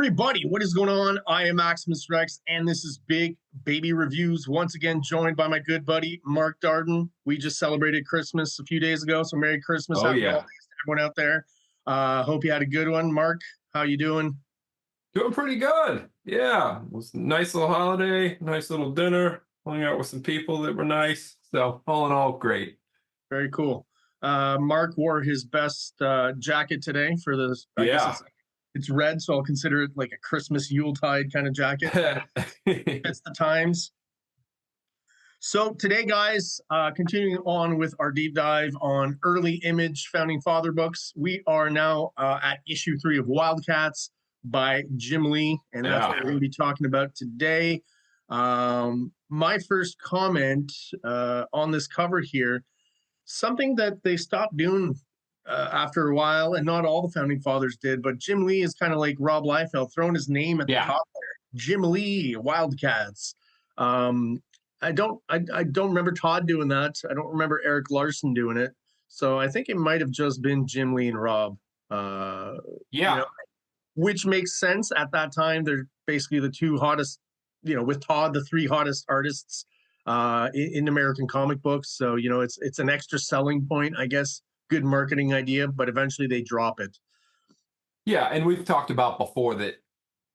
everybody, what is going on? I am Maximus Rex, and this is Big Baby Reviews. Once again, joined by my good buddy, Mark Darden. We just celebrated Christmas a few days ago, so Merry Christmas. Oh, yeah. Holidays to everyone out there. Hope you had a good one. Mark, how you doing? Doing pretty good. Yeah. It was a nice little holiday, nice little dinner, hung out with some people that were nice. So all in all, great. Very cool. Mark wore his best jacket today for this. I Yeah. guess it's red, so I'll consider it like a Christmas Yuletide kind of jacket. It's the times. So today, guys, continuing on with our deep dive on early Image Founding Father books, we are now at issue 3 of Wildcats by Jim Lee, and that's what we're going to be talking about today. My first comment on this cover here, something that they stopped doing after a while, and not all the Founding Fathers did, but Jim Lee is kind of like Rob Liefeld, throwing his name at the top there. Jim Lee, Wildcats. I don't remember Todd doing that. I don't remember Eric Larson doing it. So I think it might have just been Jim Lee and Rob. Which makes sense at that time. They're basically the two hottest, with Todd, the 3 hottest artists in American comic books. So, it's an extra selling point, I guess. Good marketing idea, but eventually they drop it. Yeah, and we've talked about before that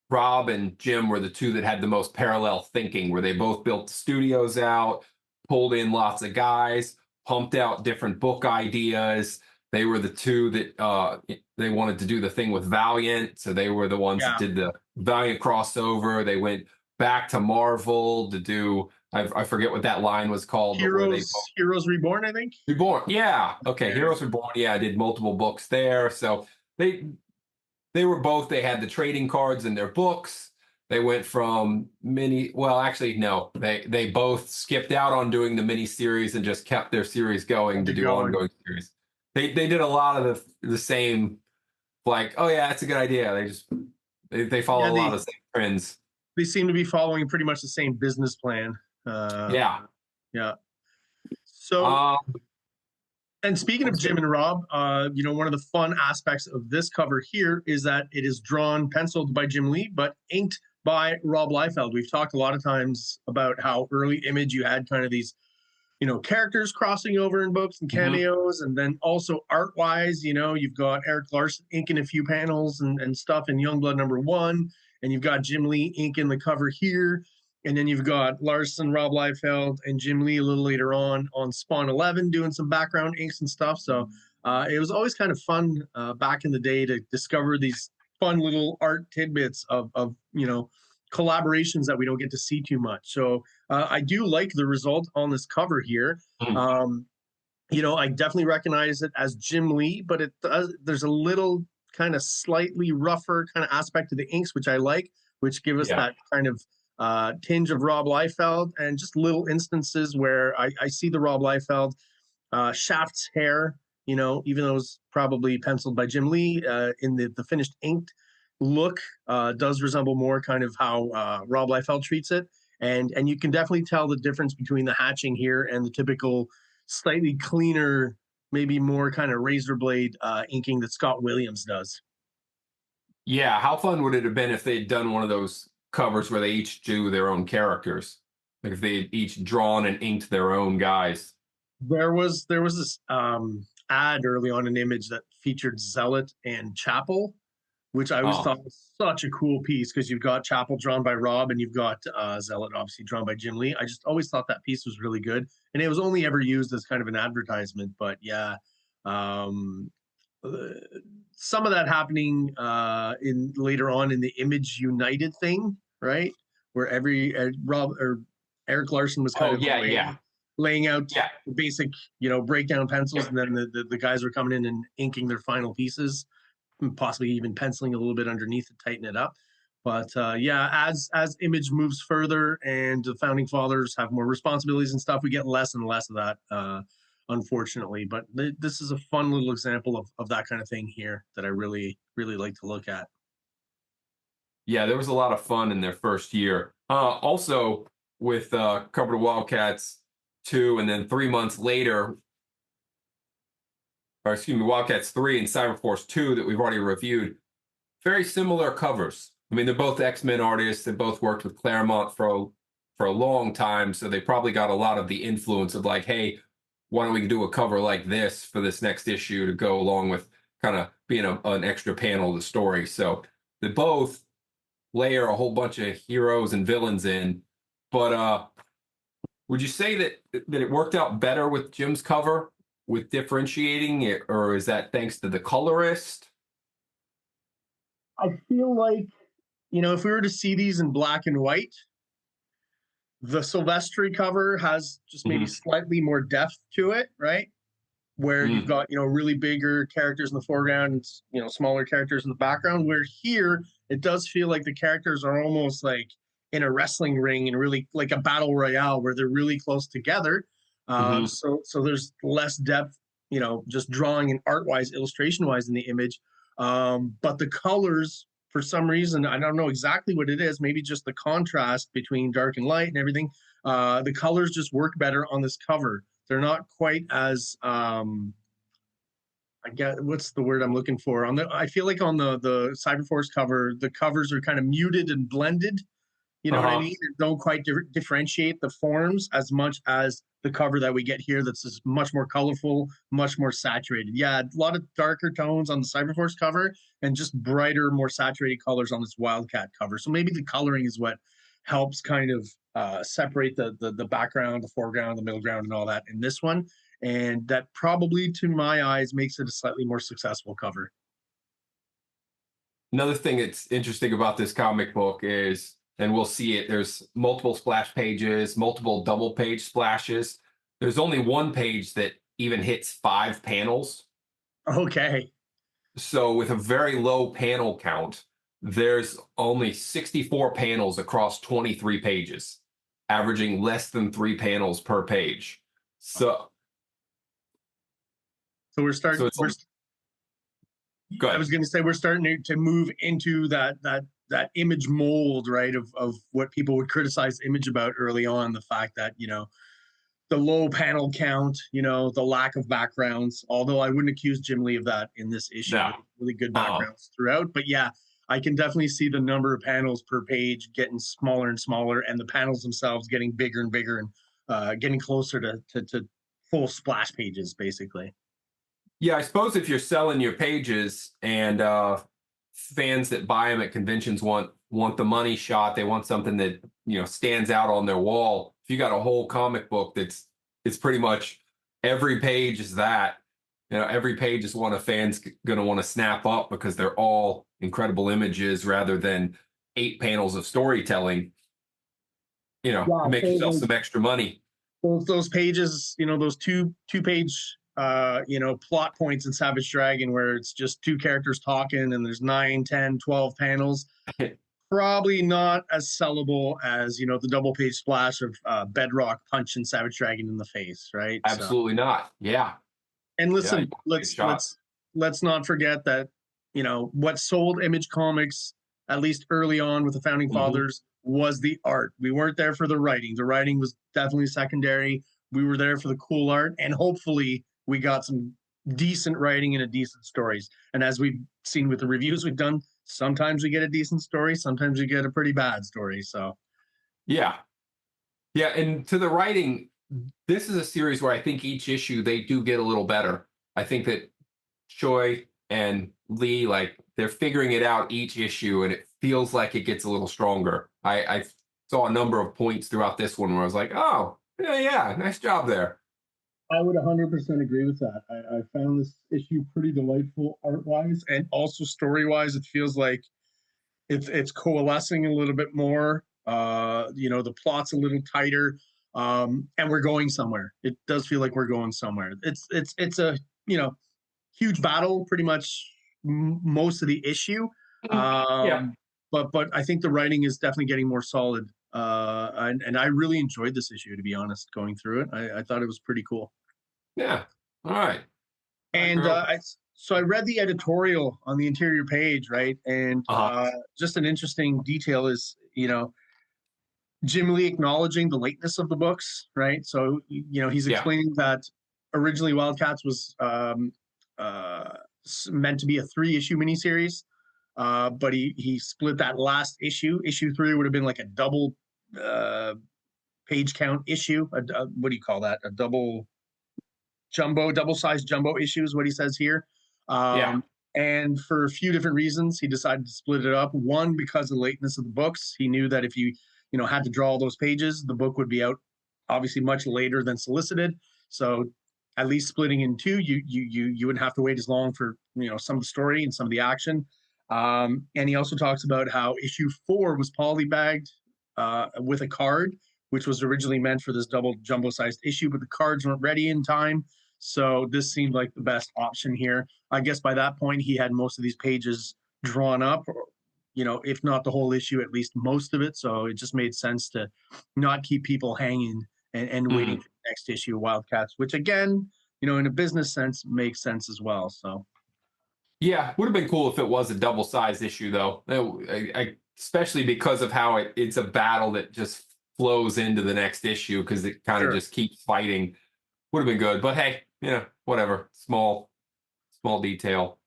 Rob and Jim were the two that had the most parallel thinking, where they both built the studios out, pulled in lots of guys, pumped out different book ideas. They were the two that they wanted to do the thing with Valiant, so they were the ones that did the Valiant crossover. They went back to Marvel to do, I forget what that line was called. Heroes Reborn, I think. Reborn, yeah. Okay, Heroes Reborn, yeah, I did multiple books there. So they were both, they had the trading cards in their books. They went from they both skipped out on doing the mini series and just kept their series going to do ongoing series. They did a lot of the same, like, oh yeah, that's a good idea. They follow a lot of the same trends. They seem to be following pretty much the same business plan. Yeah. So, and speaking of Jim and Rob, one of the fun aspects of this cover here is that it is drawn, penciled by Jim Lee, but inked by Rob Liefeld. We've talked a lot of times about how early Image you had kind of these, characters crossing over in books and cameos, and then also art-wise, you've got Eric Larson inking a few panels and stuff in Youngblood #1, and you've got Jim Lee inking the cover here. And then you've got Larson, Rob Liefeld, and Jim Lee a little later on Spawn 11 doing some background inks and stuff. So it was always kind of fun back in the day to discover these fun little art tidbits of collaborations that we don't get to see too much. So I do like the result on this cover here. I definitely recognize it as Jim Lee, but there's a little kind of slightly rougher kind of aspect to the inks, which I like, which give us that kind of tinge of Rob Liefeld, and just little instances where I see the Rob Liefeld Shaft's hair, even though it was probably penciled by Jim Lee, in the finished inked look, does resemble more kind of how Rob Liefeld treats it. And you can definitely tell the difference between the hatching here and the typical slightly cleaner, maybe more kind of razor blade inking that Scott Williams does. Yeah, how fun would it have been if they'd done one of those covers where they each do their own characters, like if they had each drawn and inked their own guys? There was this ad early on in Image that featured Zealot and Chapel, which I always thought was such a cool piece, because you've got Chapel drawn by Rob and you've got Zealot obviously drawn by Jim Lee. I just always thought that piece was really good, and it was only ever used as kind of an advertisement. But some of that happening in later on in the Image United thing, right? Where Rob or Eric Larson was kind of laying out the basic, breakdown pencils, and then the guys were coming in and inking their final pieces, and possibly even penciling a little bit underneath to tighten it up. But as Image moves further and the Founding Fathers have more responsibilities and stuff, we get less and less of that, unfortunately. But this is a fun little example of that kind of thing here that I really, really like to look at. Yeah, there was a lot of fun in their first year. Also, with Cover to Wildcats 2, and then 3 months later, Wildcats 3 and Cyberforce 2 that we've already reviewed, very similar covers. I mean, they're both X-Men artists. They both worked with Claremont for a long time, so they probably got a lot of the influence of like, hey, why don't we do a cover like this for this next issue to go along with kind of being an extra panel of the story. So they both layer a whole bunch of heroes and villains in. But would you say that it worked out better with Jim's cover with differentiating it, or is that thanks to the colorist? I feel like, if we were to see these in black and white, the Silvestri cover has just maybe slightly more depth to it, right? Where you've got, really bigger characters in the foreground and, smaller characters in the background. Where here, it does feel like the characters are almost like in a wrestling ring and really like a battle royale where they're really close together. So there's less depth, just drawing and art-wise, illustration-wise in the image. But the colors, for some reason, I don't know exactly what it is, maybe just the contrast between dark and light and everything. The colors just work better on this cover. They're not quite as I get what's the word I'm looking for. I feel like on the Cyberforce cover, the covers are kind of muted and blended. You know what I mean? They don't quite differentiate the forms as much as the cover that we get here. That's just much more colorful, much more saturated. Yeah, a lot of darker tones on the Cyberforce cover and just brighter, more saturated colors on this Wildcat cover. So maybe the coloring is what helps kind of separate the background, the foreground, the middle ground, and all that in this one. And that probably, to my eyes, makes it a slightly more successful cover. Another thing that's interesting about this comic book is, and we'll see it, there's multiple splash pages, multiple double page splashes. There's only one page that even hits 5 panels. Okay. So with a very low panel count, there's only 64 panels across 23 pages, averaging less than 3 panels per page. So we're starting. I was going to say we're starting to move into that image mold, right? Of what people would criticize Image about early on, the fact that the low panel count, the lack of backgrounds. Although I wouldn't accuse Jim Lee of that in this issue. No. Really good backgrounds throughout. But yeah, I can definitely see the number of panels per page getting smaller and smaller, and the panels themselves getting bigger and bigger, and getting closer to full splash pages, basically. Yeah, I suppose if you're selling your pages and fans that buy them at conventions want the money shot, they want something that stands out on their wall. If you got a whole comic book it's pretty much every page is that, every page is one a fan's going to want to snap up because they're all incredible images rather than 8 panels of storytelling. It makes yourself some extra money. Those pages, those two page plot points in Savage Dragon where it's just 2 characters talking and there's 9, 10, 12 panels. Probably not as sellable as, the double page splash of Bedrock punching Savage Dragon in the face, right? Absolutely not. Yeah. And listen, let's not forget that, what sold Image Comics, at least early on with the Founding Fathers, was the art. We weren't there for the writing. The writing was definitely secondary. We were there for the cool art, and hopefully we got some decent writing and a decent stories. And as we've seen with the reviews we've done, sometimes we get a decent story, sometimes we get a pretty bad story. So yeah, and to the writing, this is a series where I think each issue they do get a little better. I think that Choi and Lee, like, they're figuring it out each issue, and it feels like it gets a little stronger. I saw a number of points throughout this one where I was like, oh, yeah, nice job there. I would 100% agree with that. I found this issue pretty delightful art-wise, and also story-wise. It feels like it's coalescing a little bit more. The plot's a little tighter, and we're going somewhere. It does feel like we're going somewhere. It's a huge battle, pretty much most of the issue. But I think the writing is definitely getting more solid. And I really enjoyed this issue, to be honest, going through it. I thought it was pretty cool. Yeah. All right. And so I read the editorial on the interior page, right? And just an interesting detail is, Jim Lee acknowledging the lateness of the books, right? So, he's explaining that originally Wildcats was meant to be a 3-issue miniseries. but he split that last issue. Issue 3 would have been like a double page count issue. What do you call that? A double sized jumbo issue is what he says here. Yeah. And for a few different reasons, he decided to split it up. One, because of the lateness of the books. He knew that if you had to draw all those pages, the book would be out obviously much later than solicited. So at least splitting in two, you wouldn't have to wait as long for some of the story and some of the action. And he also talks about how issue 4 was polybagged with a card, which was originally meant for this double jumbo sized issue, but the cards weren't ready in time. So this seemed like the best option here. I guess by that point he had most of these pages drawn up, or, if not the whole issue, at least most of it. So it just made sense to not keep people hanging and waiting for the next issue of Wildcats, which again, in a business sense makes sense as well. So Yeah, would have been cool if it was a double-sized issue, though. Especially because of how it's a battle that just flows into the next issue because it kind of just keeps fighting. Would have been good, but hey, whatever. Small detail.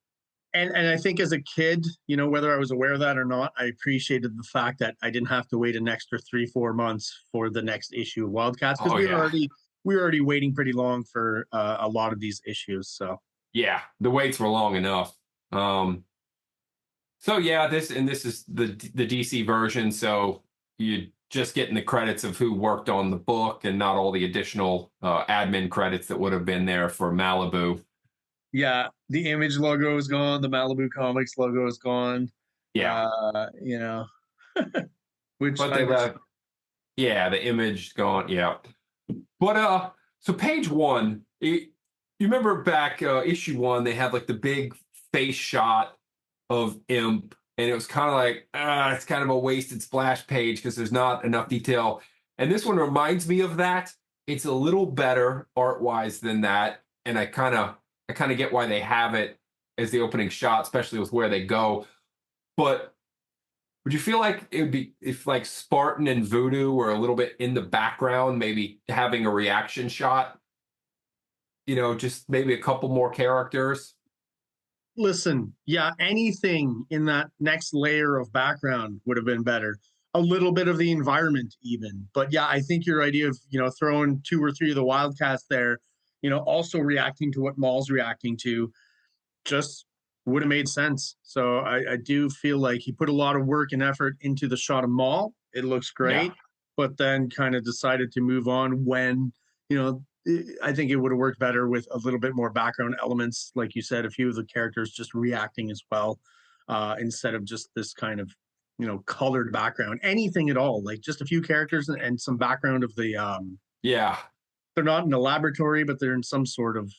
And I think as a kid, whether I was aware of that or not, I appreciated the fact that I didn't have to wait an extra 3-4 months for the next issue of Wildcats, because we were already waiting pretty long for a lot of these issues. So yeah, the waits were long enough. So yeah, this is the DC version. So you just getting the credits of who worked on the book and not all the additional admin credits that would have been there for Malibu. Yeah, the Image logo is gone. The Malibu Comics logo is gone. Yeah, which but they left. Yeah, the Image gone. Yeah, but so page 1. You remember back issue 1, they had like the big face shot of Imp, and it was kind of like it's kind of a wasted splash page because there's not enough detail. And this one reminds me of that. It's a little better art-wise than that, and I kind of get why they have it as the opening shot, especially with where they go. But would you feel like it would be if like Spartan and Voodoo were a little bit in the background, maybe having a reaction shot? Just maybe a couple more characters. Listen, yeah, anything in that next layer of background would have been better. A little bit of the environment even. But yeah, I think your idea of, throwing 2 or 3 of the Wildcats there, also reacting to what Maul's reacting to, just would have made sense. So I do feel like he put a lot of work and effort into the shot of Maul. It looks great, but then kind of decided to move on when, I think it would have worked better with a little bit more background elements. Like you said, a few of the characters just reacting as well, instead of just this kind of, colored background, anything at all, like just a few characters and some background of the, they're not in a laboratory, but they're in some sort of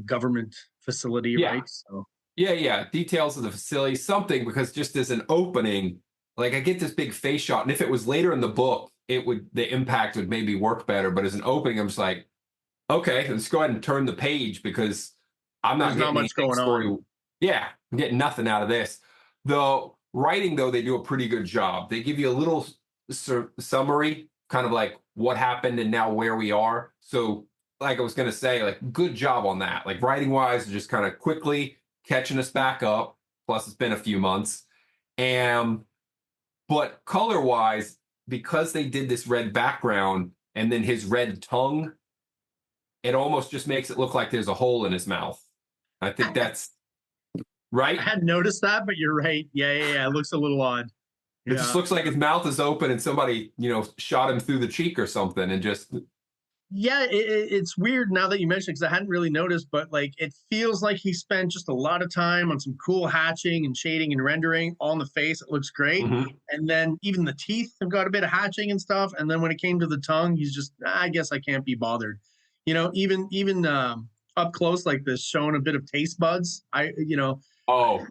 government facility, right? So yeah, details of the facility, something, because just as an opening, like I get this big face shot, and if it was later in the book, the impact would maybe work better. But as an opening, I'm just like, okay, let's go ahead and turn the page because I'm not getting much going on. Yeah, I'm getting nothing out of this. The writing, though, they do a pretty good job. They give you a little summary, kind of like what happened and now where we are. So, like I was going to say, like, good job on that. Like, writing-wise, just kind of quickly catching us back up. Plus, it's been a few months. But color-wise, because they did this red background and then his red tongue, it almost just makes it look like there's a hole in his mouth. I think that's right. I hadn't noticed that, but you're right. Yeah. It looks a little odd. It just looks like his mouth is open and somebody, shot him through the cheek or something and just. Yeah, it's weird now that you mentioned it, because I hadn't really noticed, but like it feels like he spent just a lot of time on some cool hatching and shading and rendering on the face. It looks great. And then even the teeth have got a bit of hatching and stuff. And then when it came to the tongue, he's just, I guess I can't be bothered. Even up close like this, showing a bit of taste buds. Oh,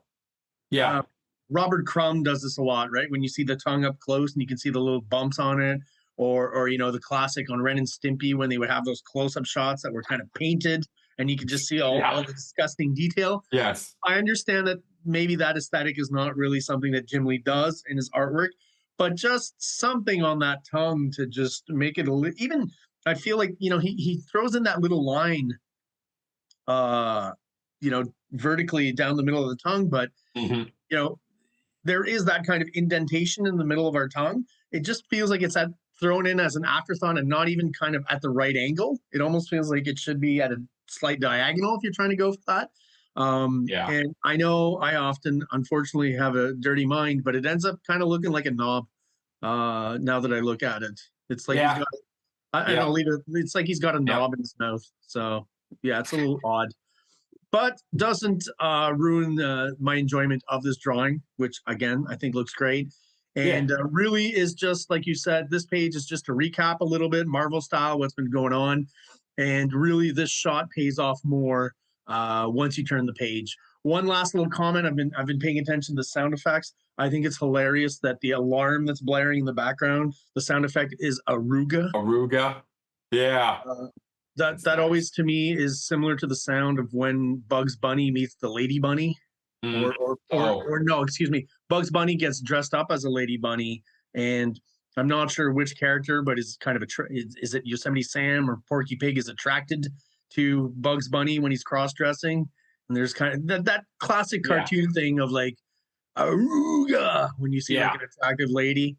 yeah. Robert Crumb does this a lot, right? When you see the tongue up close and you can see the little bumps on it, or the classic on Ren and Stimpy when they would have those close-up shots that were kind of painted and you could just see all the disgusting detail. Yes. I understand that maybe that aesthetic is not really something that Jim Lee does in his artwork, but just something on that tongue to just make it even. I feel like he throws in that little line, vertically down the middle of the tongue, but there is that kind of indentation in the middle of our tongue. It just feels like it's thrown in as an afterthought and not even kind of at the right angle. It almost feels like it should be at a slight diagonal if you're trying to go for that. Yeah. And I know I often, unfortunately, have a dirty mind, but it ends up kind of looking like a knob now that I look at it. It's like he's Yeah. got, and I'll leave it, it's like he's got a knob in his mouth. So, yeah, it's a little odd. But doesn't ruin my enjoyment of this drawing, which, again, I think looks great. And really is just, like you said, this page is just to recap a little bit, Marvel style, what's been going on. And really, this shot pays off more once you turn the page. One last little comment. I've been paying attention to sound effects. I think it's hilarious that the alarm that's blaring in the background, the sound effect is Aruga. Aruga. Yeah. That nice. Always to me is similar to the sound of when Bugs Bunny meets the Lady Bunny. Or no, excuse me. Bugs Bunny gets dressed up as a Lady Bunny, and I'm not sure which character, but is kind of is it Yosemite Sam or Porky Pig is attracted to Bugs Bunny when he's cross-dressing, and there's kind of that classic cartoon thing of like Aruga when you see like an attractive lady.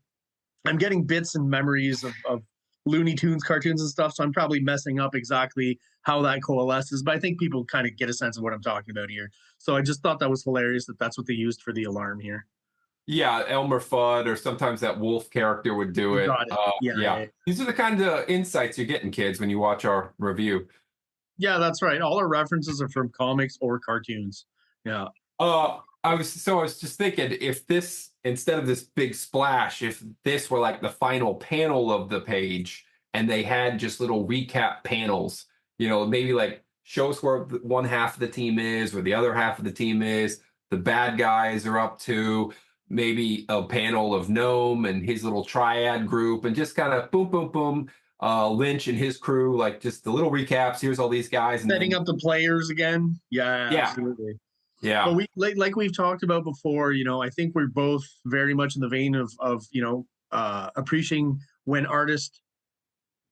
I'm getting bits and memories of Looney Tunes cartoons and stuff, so I'm probably messing up exactly how that coalesces, but I think people kind of get a sense of what I'm talking about here. So I just thought that was hilarious that that's what they used for the alarm here. Yeah, Elmer Fudd, or sometimes that wolf character would do it. Got it. Yeah. These are the kind of insights you're getting, kids, when you watch our review. Yeah, that's right. All our references are from comics or cartoons. Yeah. I was just thinking, if this, instead of this big splash, if this were like the final panel of the page and they had just little recap panels, maybe like show us where one half of the team is, where the other half of the team is, the bad guys are up to, maybe a panel of Gnome and his little triad group, and just kind of boom, boom, boom, Lynch and his crew, like just the little recaps. Here's all these guys. And setting up the players again. Yeah, absolutely. Yeah. But like we've talked about before, I think we're both very much in the vein of appreciating when artists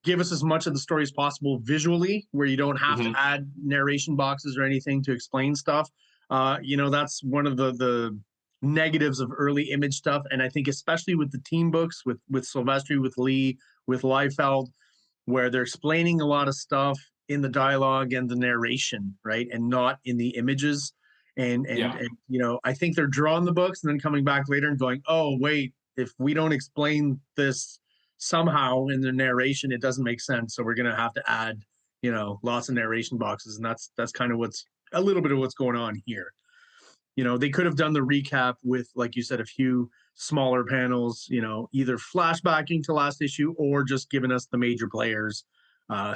give us as much of the story as possible visually, where you don't have to add narration boxes or anything to explain stuff. That's one of the negatives of early image stuff. And I think especially with the team books, with Silvestri, with Lee, with Liefeld, where they're explaining a lot of stuff in the dialogue and the narration, right? And not in the images. And I think they're drawing the books and then coming back later and going, oh, wait, if we don't explain this somehow in the narration, it doesn't make sense. So we're going to have to add, lots of narration boxes. And that's kind of a little bit of what's going on here. They could have done the recap with, like you said, a few smaller panels, either flashbacking to last issue or just giving us the major players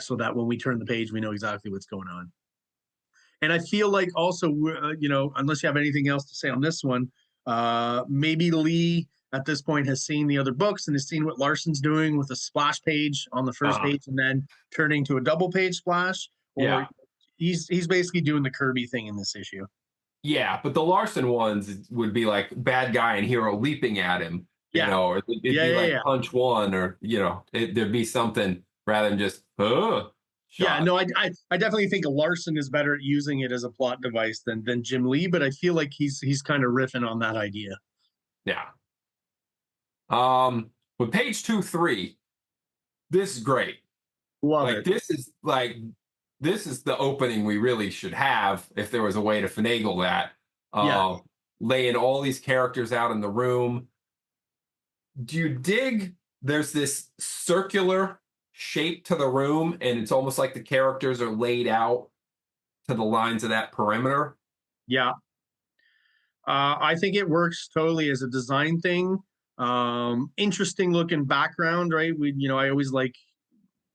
so that when we turn the page, we know exactly what's going on. And I feel like also, unless you have anything else to say on this one, maybe Lee at this point has seen the other books and has seen what Larson's doing with a splash page on the first page and then turning to a double page splash. Or he's basically doing the Kirby thing in this issue. Yeah, but the Larson ones would be like bad guy and hero leaping at him, or it'd be like punch one, or there'd be something rather than just shot. Yeah, no, I definitely think Larson is better at using it as a plot device than Jim Lee, but I feel like he's kind of riffing on that idea. Yeah. With page 2-3, this is great. Love it. This is the opening we really should have if there was a way to finagle that. Laying all these characters out in the room. Do you dig? There's this circular shape to the room, and it's almost like the characters are laid out to the lines of that perimeter. Yeah. I think it works totally as a design thing. Interesting looking background, right? I always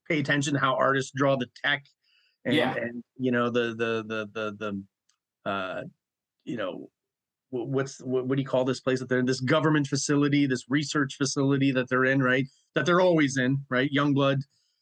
pay attention to how artists draw the tech. And what do you call this place that they're in, this government facility, this research facility that they're in, right? That they're always in, right? Youngblood,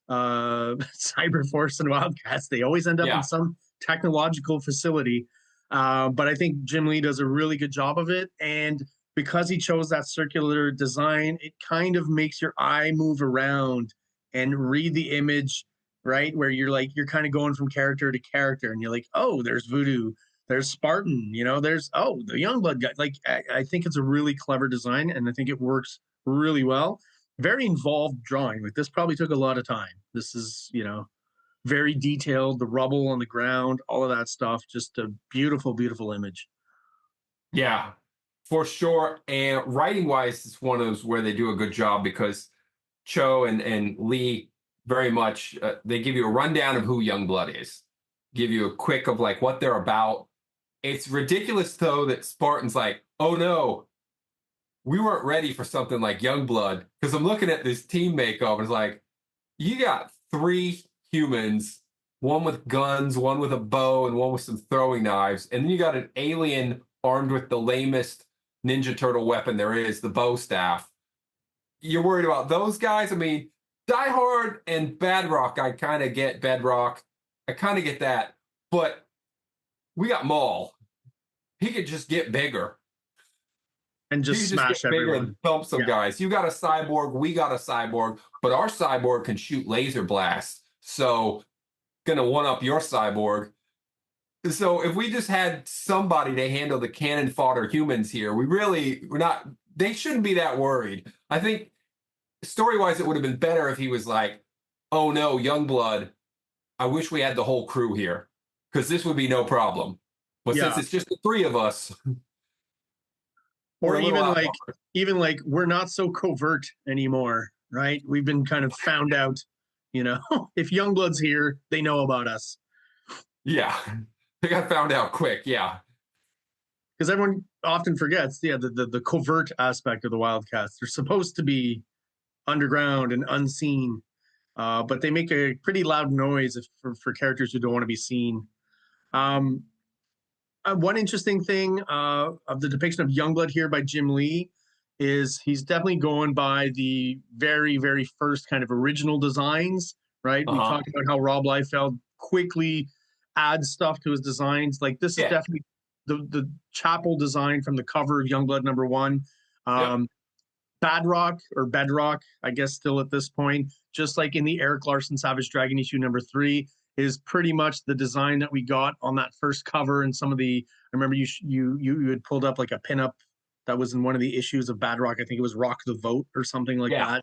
Cyberforce, and Wildcats, they always end up in some technological facility. But I think Jim Lee does a really good job of it. And because he chose that circular design, it kind of makes your eye move around and read the image, right? Where you're kind of going from character to character, and you're like, oh, there's Voodoo, There's Spartan, you know, there's, oh, the Youngblood guy. Like, I think it's a really clever design, and I think it works really well. Very involved drawing. Like, this probably took a lot of time. This is, you know, very detailed, the rubble on the ground, all of that stuff. Just a beautiful, beautiful image. Yeah, for sure. And writing wise, it's one of those where they do a good job because Cho and Lee very much they give you a rundown of who Youngblood is, give you a quick of like what they're about. It's ridiculous though that Spartan's like, oh no, we weren't ready for something like Youngblood, because I'm looking at this team makeover and it's like, you got 3 humans, one with guns, one with a bow, and one with some throwing knives, and then you got an alien armed with the lamest Ninja Turtle weapon there is, the bow staff. You're worried about those guys? I mean, Die Hard and Bedrock, I kind of get Bedrock. I kind of get that. But we got Maul. He could just get bigger. And He just could just get smash bigger everyone. and thump some Yeah. guys. You got a cyborg, we got a cyborg, but our cyborg can shoot laser blasts. So, gonna one up your cyborg. So if we just had somebody to handle the cannon fodder humans here, we're not, they shouldn't be that worried. I think story-wise, it would have been better if he was like, oh no, Youngblood, I wish we had the whole crew here, because this would be no problem. But since Yeah. it's just the 3 of us, Or we're a little even like we're not so covert anymore, right? We've been kind of found out, you know. If Youngblood's here, they know about us. yeah, they got found out quick. Yeah, Because everyone often forgets, yeah, the covert aspect of the Wildcats. They're supposed to be underground and unseen, but they make a pretty loud noise for characters who don't want to be seen. Um, One interesting thing of the depiction of Youngblood here by Jim Lee is he's definitely going by the very, very first kind of original designs, right? We talked about how Rob Liefeld quickly adds stuff to his designs. Like, this is yeah, definitely the chapel design from the cover of Youngblood #1. yep. Badrock or Bedrock, I guess, still at this point, just like in the Eric Larson Savage Dragon issue #3, is pretty much the design that we got on that first cover. And some of the, I remember you had pulled up like a pinup that was in one of the issues of Badrock. I think it was Rock the Vote or something like Yeah.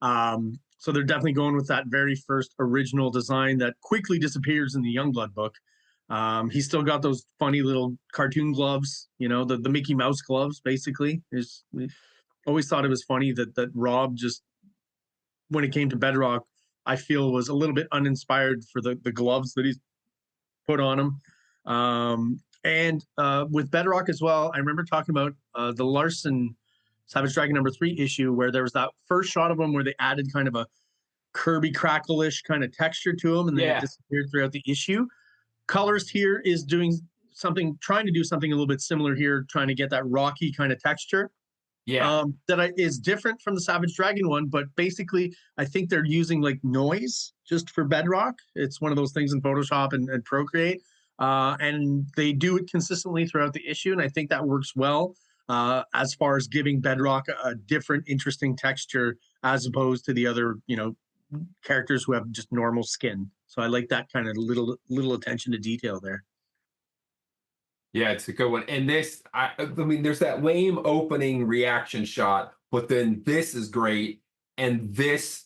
that. So they're definitely going with that very first original design that quickly disappears in the Youngblood book. He's still got those funny little cartoon gloves, you know, the Mickey Mouse gloves, basically. Always thought it was funny that Rob just, when it came to Bedrock, I feel was a little bit uninspired for the gloves that he's put on him. And with Bedrock as well, I remember talking about the Larson Savage Dragon #3 issue where there was that first shot of him where they added kind of a Kirby Crackle-ish kind of texture to him, and then it disappeared throughout the issue. Colors here is doing something, trying to do something a little bit similar here, trying to get that rocky kind of texture. Yeah. Is different from the Savage Dragon one, but basically, I think they're using like noise just for Bedrock. It's one of those things in Photoshop and Procreate, and they do it consistently throughout the issue, and I think that works well as far as giving Bedrock a different, interesting texture as opposed to the other, you know, characters who have just normal skin. So I like that kind of little attention to detail there. Yeah, it's a good one. And this, I mean, there's that lame opening reaction shot, but then this is great. And this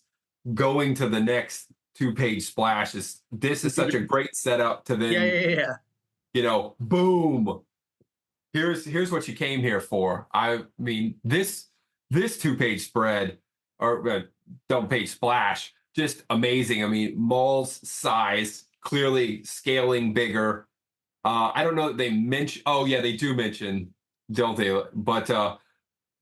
going to the next 2-page splash this is such a great setup to then, Yeah. you know, boom. Here's what you came here for. I mean, this 2-page spread or double-page splash, just amazing. I mean, Maul's size, clearly scaling bigger. I don't know that they mention. Oh yeah, they do mention, don't they? But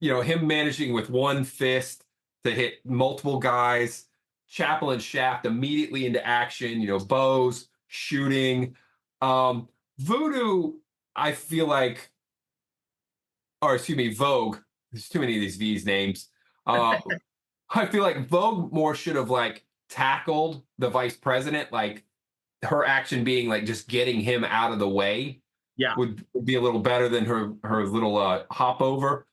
you know, him managing with one fist to hit multiple guys, Chapel and Shaft immediately into action. You know, bows, shooting. Voodoo, I feel like, or excuse me, Vogue. There's too many of these V's names. I feel like Vogue more should have like tackled the vice president, like her action being like just getting him out of the way. Yeah. Would be a little better than her little hop over.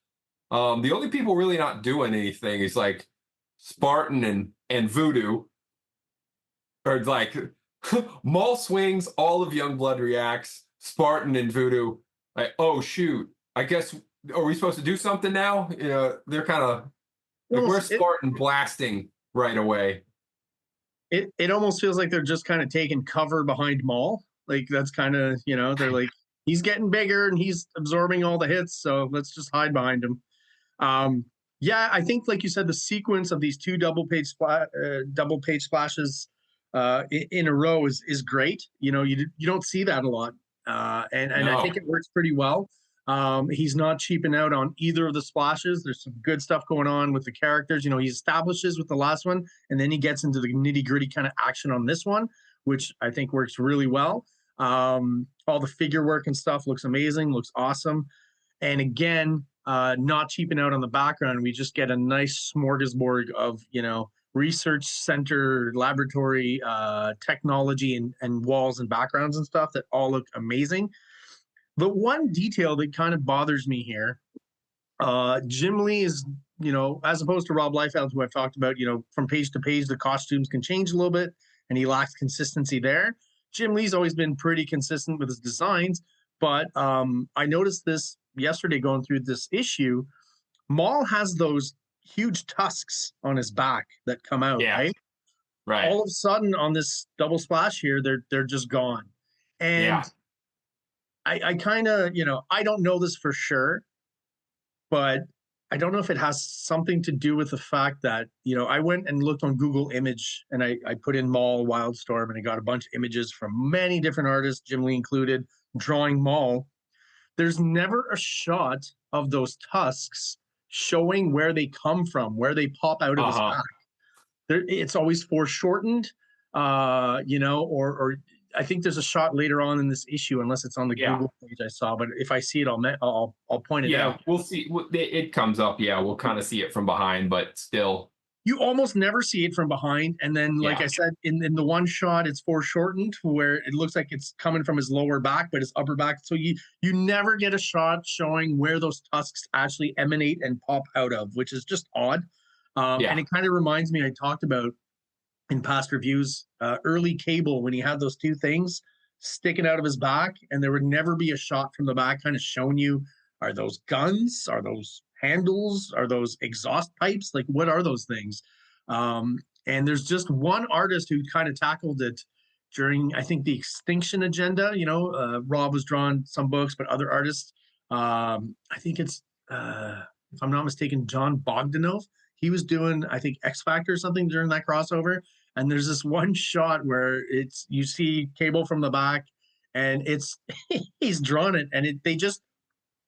The only people really not doing anything is like Spartan and Voodoo, or like Maul swings, all of Youngblood reacts. Spartan and Voodoo, like, oh shoot, I guess, are we supposed to do something now? You know, they're kind of like, we're Almost it, Spartan blasting right away. it almost feels like they're just kind of taking cover behind Maul. Like that's kind of, you know, they're like, he's getting bigger and he's absorbing all the hits, so let's just hide behind him. Yeah, I think like you said, the sequence of these two double page splashes in a row is great. You know, you don't see that a lot, and I think No. it works pretty well. He's not cheaping out on either of the splashes. There's some good stuff going on with the characters. You know, he establishes with the last one, and then he gets into the nitty gritty kind of action on this one, which I think works really well. All the figure work and stuff looks amazing, looks awesome. And again, not cheaping out on the background. We just get a nice smorgasbord of, you know, research center, laboratory, technology, and walls and backgrounds and stuff that all look amazing. The one detail that kind of bothers me here, Jim Lee is, you know, as opposed to Rob Liefeld, who I've talked about, you know, from page to page, the costumes can change a little bit and he lacks consistency there. Jim Lee's always been pretty consistent with his designs, but I noticed this yesterday going through this issue. Maul has those huge tusks on his back that come out, Yeah. right? Right. All of a sudden on this double splash here, they're just gone. And Yeah. I kind of, you know, I don't know this for sure, but I don't know if it has something to do with the fact that, you know, I went and looked on Google Image and I put in Maul Wildstorm and I got a bunch of images from many different artists, Jim Lee included, drawing Maul. There's never a shot of those tusks showing where they come from, where they pop out of his Uh-huh. back. It's always foreshortened, you know, or I think there's a shot later on in this issue, unless it's on the Yeah. Google page I saw. But if I see it, I'll point it Yeah. out. We'll see. It comes up. Yeah. We'll kind of see it from behind, but still. You almost never see it from behind. And then, like Yeah. I said, in the one shot, it's foreshortened where it looks like it's coming from his lower back, but his upper back. So you never get a shot showing where those tusks actually emanate and pop out of, which is just odd. Yeah. And it kind of reminds me, I talked about in past reviews, early Cable when he had those two things sticking out of his back, and there would never be a shot from the back kind of showing you, are those guns? Are those handles? Are those exhaust pipes? Like, what are those things? And there's just one artist who kind of tackled it during, I think, the Extinction Agenda. You know, Rob was drawing some books, but other artists, I think it's, if I'm not mistaken, John Bogdanov. He was doing, I think, X Factor or something during that crossover. And there's this one shot where it's you see Cable from the back, and it's he's drawn it, and they just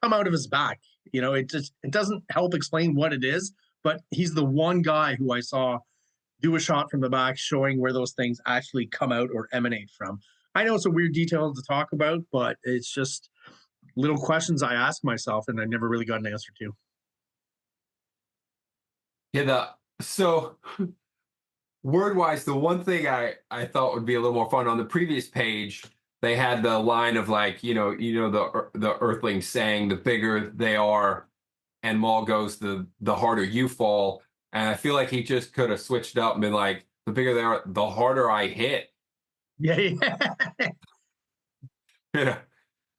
come out of his back. You know, it doesn't help explain what it is, but he's the one guy who I saw do a shot from the back showing where those things actually come out or emanate from. I know it's a weird detail to talk about, but it's just little questions I ask myself and I never really got an answer to. Yeah. So word wise, the one thing I thought would be a little more fun on the previous page, they had the line of like, the Earthlings saying the bigger they are, and Maul goes, the harder you fall. And I feel like he just could have switched up and been like, the bigger they are, the harder I hit. Yeah, yeah. Yeah.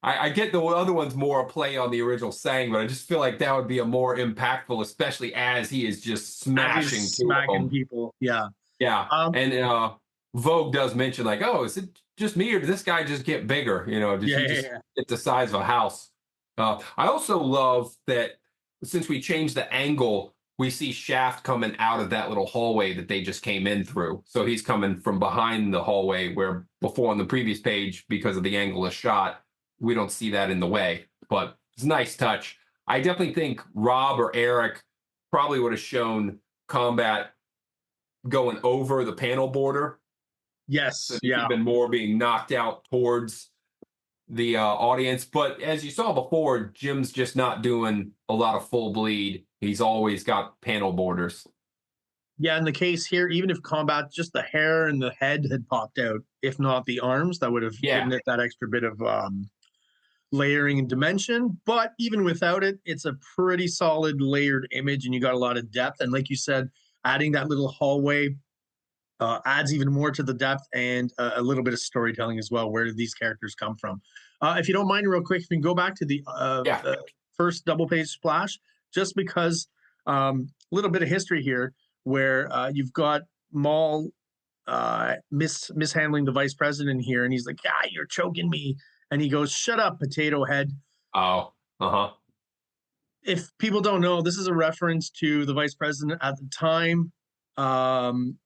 I get the other one's more a play on the original saying, but I just feel like that would be a more impactful, especially as he is just smacking people. Yeah. Yeah. And Vogue does mention like, oh, is it just me or did this guy just get bigger? You know, did he just get the size of a house? I also love that since we changed the angle, we see Shaft coming out of that little hallway that they just came in through. So he's coming from behind the hallway where before on the previous page, because of the angle of shot, we don't see that in the way. But it's a nice touch. I definitely think Rob or Eric probably would have shown combat going over the panel border. Yes. So yeah. Been more being knocked out towards the audience. But as you saw before, Jim's just not doing a lot of full bleed. He's always got panel borders. Yeah, in the case here, even if combat, just the hair and the head had popped out, if not the arms, that would have given it that extra bit of layering and dimension. But even without it, it's a pretty solid layered image and you got a lot of depth. And like you said, adding that little hallway adds even more to the depth and a little bit of storytelling as well. Where did these characters come from? If you don't mind, real quick, if you can go back to the Yeah. first double page splash, just because a little bit of history here, where you've got Maul mishandling the vice president here, and he's like, "Yeah, you're choking me," and he goes, "Shut up, potato head." Oh, If people don't know, this is a reference to the vice president at the time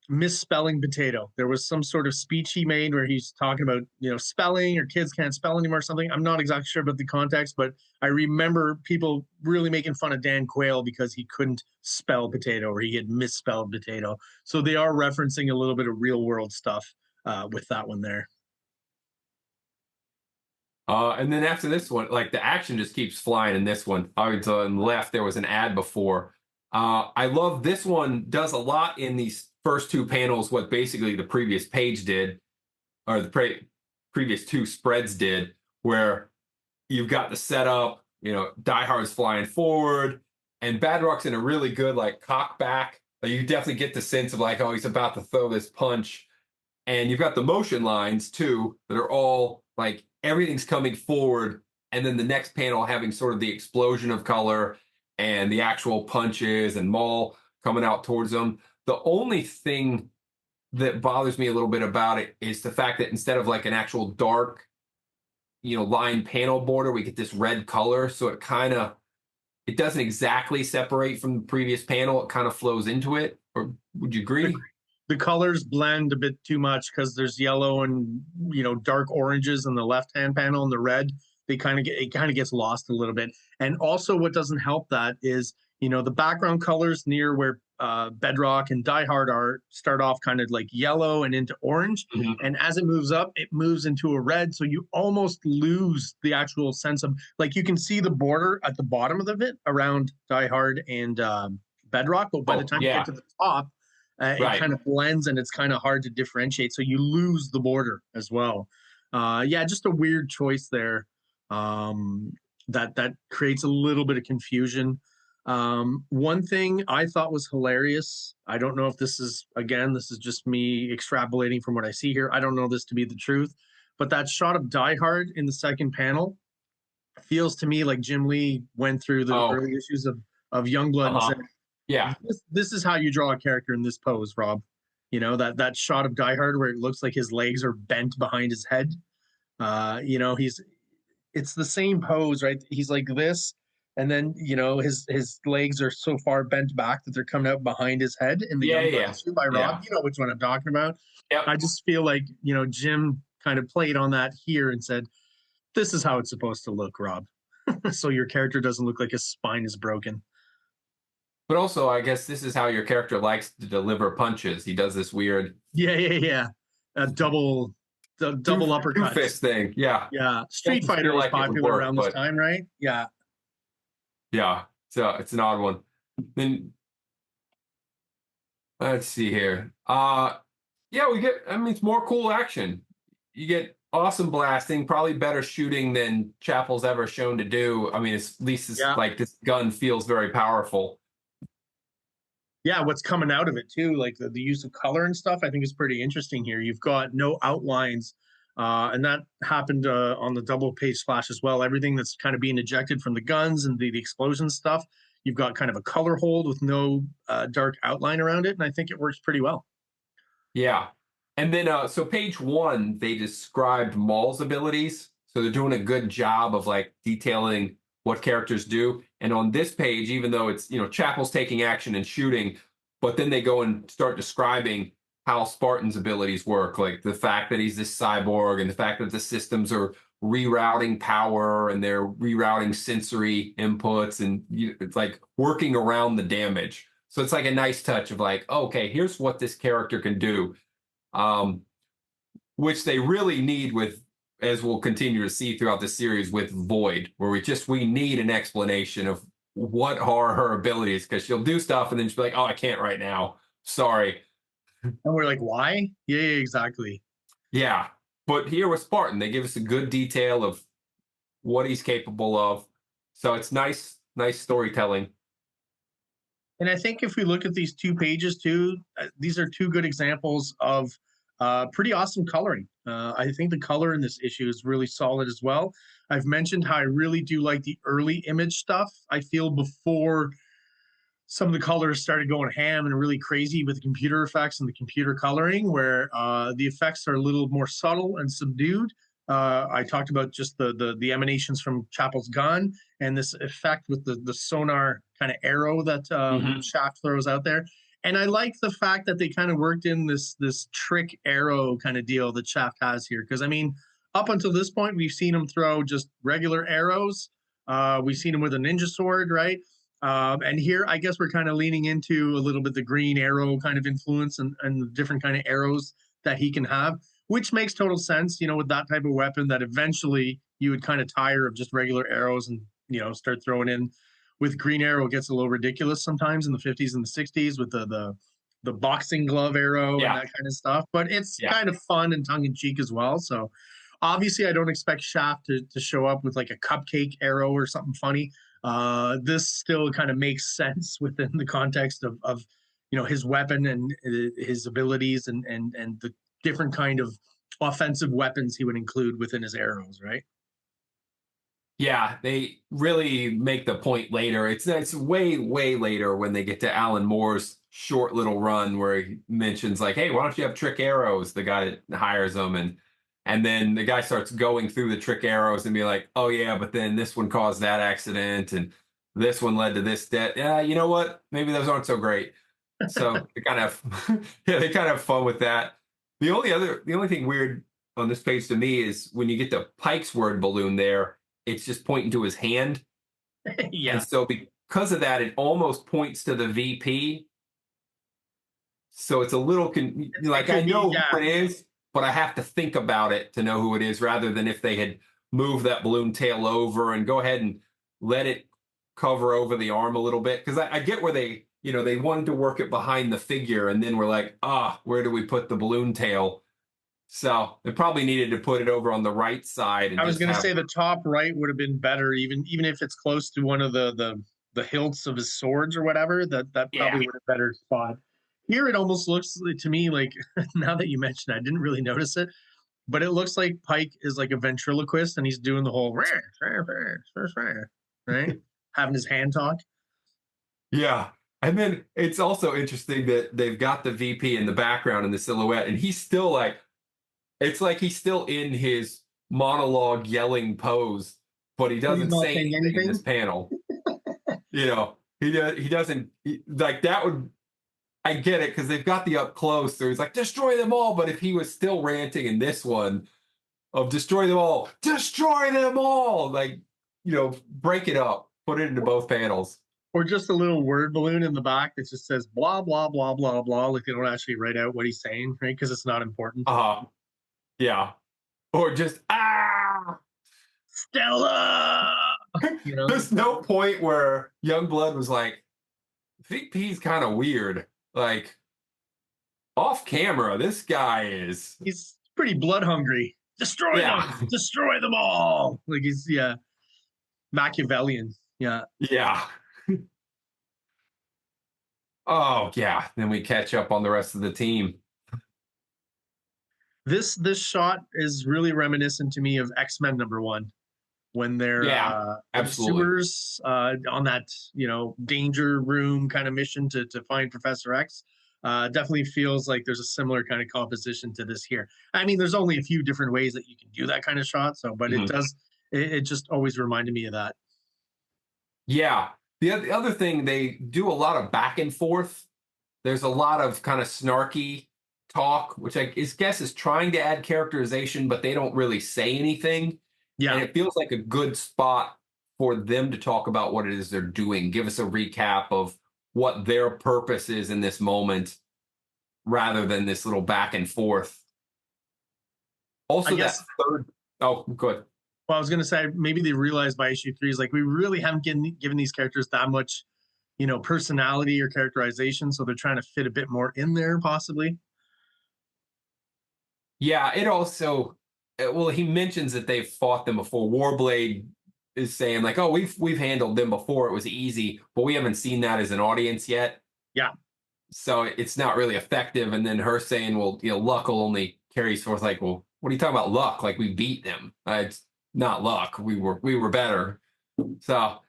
misspelling potato. There was some sort of speech he made where he's talking about, spelling, or kids can't spell anymore or something. I'm not exactly sure about the context, but I remember people really making fun of Dan Quayle because he couldn't spell potato, or he had misspelled potato. So they are referencing a little bit of real world stuff with that one there. And then after this one, like the action just keeps flying in this one. On the left, there was an ad before. I love this one, does a lot in these first two panels, what basically the previous page did, or the previous two spreads did, where you've got the setup, Die Hard's flying forward, and Badrock's in a really good, like, cock back. Like, you definitely get the sense of, like, oh, he's about to throw this punch. And you've got the motion lines, too, that are all, like, everything's coming forward, and then the next panel having sort of the explosion of color and the actual punches and Maul coming out towards them. The only thing that bothers me a little bit about it is the fact that instead of like an actual dark, line panel border, we get this red color. So it doesn't exactly separate from the previous panel. It kind of flows into it. Or would you agree? The colors blend a bit too much because there's yellow and dark oranges in the left-hand panel, and the red. It kind of gets lost a little bit. And also, what doesn't help that is the background colors near where Bedrock and Die Hard start off kind of like yellow and into orange, and as it moves up, it moves into a red. So you almost lose the actual sense of, like, you can see the border at the bottom of it around Die Hard and Bedrock, but by the time you get to the top, it kind of blends, and it's kind of hard to differentiate. So you lose the border as well. Just a weird choice there. That creates a little bit of confusion. One thing I thought was hilarious. I don't know if this is just me extrapolating from what I see here. I don't know this to be the truth, but that shot of Die Hard in the second panel feels to me like Jim Lee went through the early issues of Youngblood and said, yeah, this is how you draw a character in this pose, Rob. That shot of Die Hard where it looks like his legs are bent behind his head. It's the same pose, right? He's like this, and then his legs are so far bent back that they're coming out behind his head in the Youngblood issue by Rob. You know which one I'm talking about. Yep. I just feel like Jim kind of played on that here and said, this is how it's supposed to look, Rob. So your character doesn't look like his spine is broken. But also, I guess this is how your character likes to deliver punches. He does this weird, a double uppercut fist thing. Yeah. Street Fighter was popular around this time, right? Yeah. So it's an odd one. Then let's see here. It's more cool action. You get awesome blasting, probably better shooting than Chapel's ever shown to do. I mean, at least like this gun feels very powerful. Yeah, what's coming out of it too, like the use of color and stuff, I think is pretty interesting here. You've got no outlines, and that happened on the double page splash as well. Everything that's kind of being ejected from the guns and the explosion stuff, you've got kind of a color hold with no dark outline around it, and I think it works pretty well. Yeah. And then, so page 1, they described Maul's abilities. So they're doing a good job of like detailing what characters do. And on this page, even though it's, Chapel's taking action and shooting, but then they go and start describing how Spartan's abilities work, like the fact that he's this cyborg and the fact that the systems are rerouting power and they're rerouting sensory inputs, and it's like working around the damage. So it's like a nice touch of like, okay, here's what this character can do, which they really need with, as we'll continue to see throughout the series with Void, where we need an explanation of what are her abilities, because she'll do stuff and then she'll be like, oh, I can't right now. Sorry. And we're like, why? Yeah, exactly. Yeah. But here with Spartan, they give us a good detail of what he's capable of. So it's nice storytelling. And I think if we look at these 2 pages too, these are 2 good examples of pretty awesome coloring. I think the color in this issue is really solid as well. I've mentioned how I really do like the early image stuff. I feel before some of the colors started going ham and really crazy with the computer effects and the computer coloring, where the effects are a little more subtle and subdued. I talked about just the emanations from Chapel's gun and this effect with the sonar kind of arrow that Shaft throws out there. And I like the fact that they kind of worked in this trick arrow kind of deal that Shaft has here. Because I mean, up until this point, we've seen him throw just regular arrows. We've seen him with a ninja sword, right? And here, I guess we're kind of leaning into a little bit the green arrow kind of influence and the different kind of arrows that he can have, which makes total sense, you know, with that type of weapon that eventually you would kind of tire of just regular arrows and, you know, start throwing in with green arrow. It gets a little ridiculous sometimes in the 50s and the 60s with the boxing glove arrow and that kind of stuff. But it's kind of fun and tongue in cheek as well. So obviously, I don't expect Shaft to show up with like a cupcake arrow or something funny. This still kind of makes sense within the context of you know, his weapon and his abilities and the different kind of offensive weapons he would include within his arrows, right? Yeah, they really make the point later. It's way, way later when they get to Alan Moore's short little run where he mentions like, hey, why don't you have trick arrows? The guy that hires them, and then the guy starts going through the trick arrows and be like, oh yeah, but then this one caused that accident and this one led to this death. Yeah, you know what? Maybe those aren't so great. So they kind of yeah, they kind of have fun with that. The only thing weird on this page to me is when you get to Pike's word balloon there, it's just pointing to his hand. Yeah. And so because of that, it almost points to the VP. So it's a little like I know who it is, but I have to think about it to know who it is, rather than if they had moved that balloon tail over and go ahead and let it cover over the arm a little bit. Because I get where they, you know, they wanted to work it behind the figure, and then we're like, where do we put the balloon tail? So they probably needed to put it over on the right side. And I was going to say the top right would have been better, even if it's close to one of the hilts of his swords or whatever. That probably would have better spot. Here it almost looks to me like, now that you mentioned it, I didn't really notice it, but it looks like Pike is like a ventriloquist and he's doing the whole right, having his hand talk. Yeah. And then it's also interesting that they've got the VP in the background in the silhouette, and he's still like, it's like he's still in his monologue yelling pose, but he doesn't say anything in this panel. You know, he doesn't like that would, I get it because they've got the up close, so he's like, destroy them all. But if he was still ranting in this one of destroy them all, like, you know, break it up, put it into both panels. Or just a little word balloon in the back that just says blah, blah, blah, blah, blah. Like they don't actually write out what he's saying, right? Because it's not important. Yeah. Or just, Stella! You know? There's no point where Youngblood was like, VP's kind of weird. Like, off camera, this guy is. He's pretty blood hungry. Destroy them! Destroy them all! Like he's, Machiavellian. Yeah. Yeah. Oh, yeah. Then we catch up on the rest of the team. This shot is really reminiscent to me of X-Men #1 when they're in sewers on that, you know, danger room kind of mission to find Professor X. Definitely feels like there's a similar kind of composition to this here. I mean, there's only a few different ways that you can do that kind of shot, so but it just always reminded me of that. Yeah. The other thing, they do a lot of back and forth. There's a lot of kind of snarky talk, which I guess is trying to add characterization, but they don't really say anything. Yeah. And it feels like a good spot for them to talk about what it is they're doing. Give us a recap of what their purpose is in this moment, rather than this little back and forth. Also, that third. Oh, good. Well, I was going to say maybe they realized by issue 3 is like we really haven't given these characters that much, you know, personality or characterization, so they're trying to fit a bit more in there, possibly. Yeah, it also, well, he mentions that they've fought them before. Warblade is saying like, "Oh, we've handled them before. It was easy, but we haven't seen that as an audience yet, Yeah. so it's not really effective." And then her saying, "Well, luck will only carry forth." Like, well, what are you talking about? Luck? Like we beat them? It's not luck. We were better. So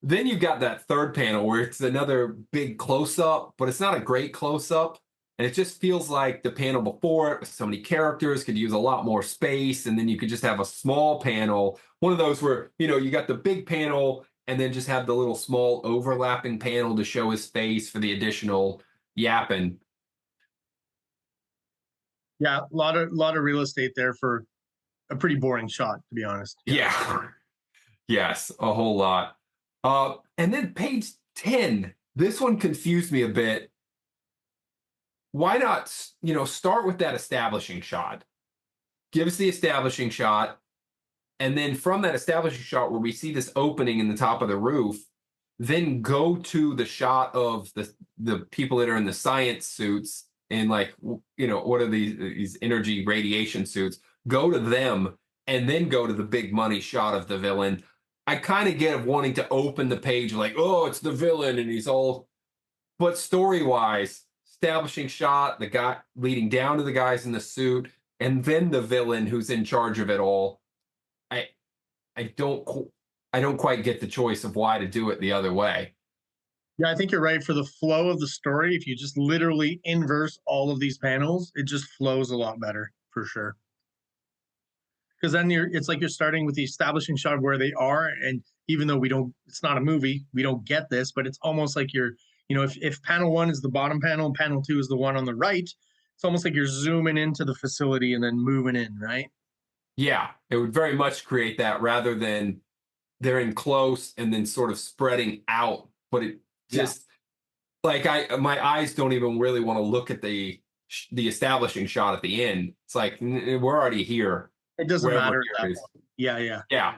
then you've got that third panel where it's another big close up, but it's not a great close up. And it just feels like the panel before it with so many characters could use a lot more space. And then you could just have a small panel, one of those where, you got the big panel and then just have the little small overlapping panel to show his face for the additional yapping. Yeah, a lot of real estate there for a pretty boring shot, to be honest. Yeah. Yes, a whole lot. And then page 10, this one confused me a bit. Why not, start with that establishing shot? Give us the establishing shot. And then from that establishing shot where we see this opening in the top of the roof, then go to the shot of the people that are in the science suits and like, what are these energy radiation suits? Go to them and then go to the big money shot of the villain. I kind of get of wanting to open the page like, oh, it's the villain and he's all, but story-wise, establishing shot, the guy leading down to the guys in the suit, and then the villain who's in charge of it all. I don't quite get the choice of why to do it the other way. Yeah, I think you're right. For the flow of the story, if you just literally inverse all of these panels, it just flows a lot better for sure. Because then it's like you're starting with the establishing shot of where they are, and even though it's not a movie, we don't get this, but it's almost like if panel one is the bottom panel, panel two is the one on the right, it's almost like you're zooming into the facility and then moving in, right? Yeah, it would very much create that rather than they're in close and then sort of spreading out. But it just like my eyes don't even really want to look at the establishing shot at the end. It's like we're already here. It doesn't matter at that point. Yeah. Yeah.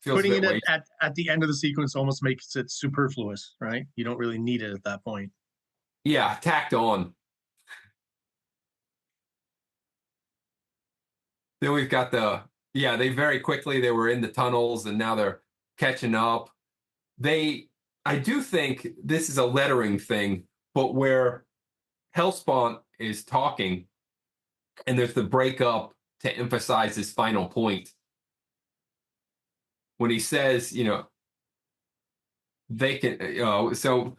Feels Putting it wasted. at the end of the sequence almost makes it superfluous, right? You don't really need it at that point. Yeah, tacked on. Then we've got they very quickly, they were in the tunnels and now they're catching up. I do think this is a lettering thing, but where Hellspawn is talking and there's the breakup to emphasize his final point. When he says, they can, so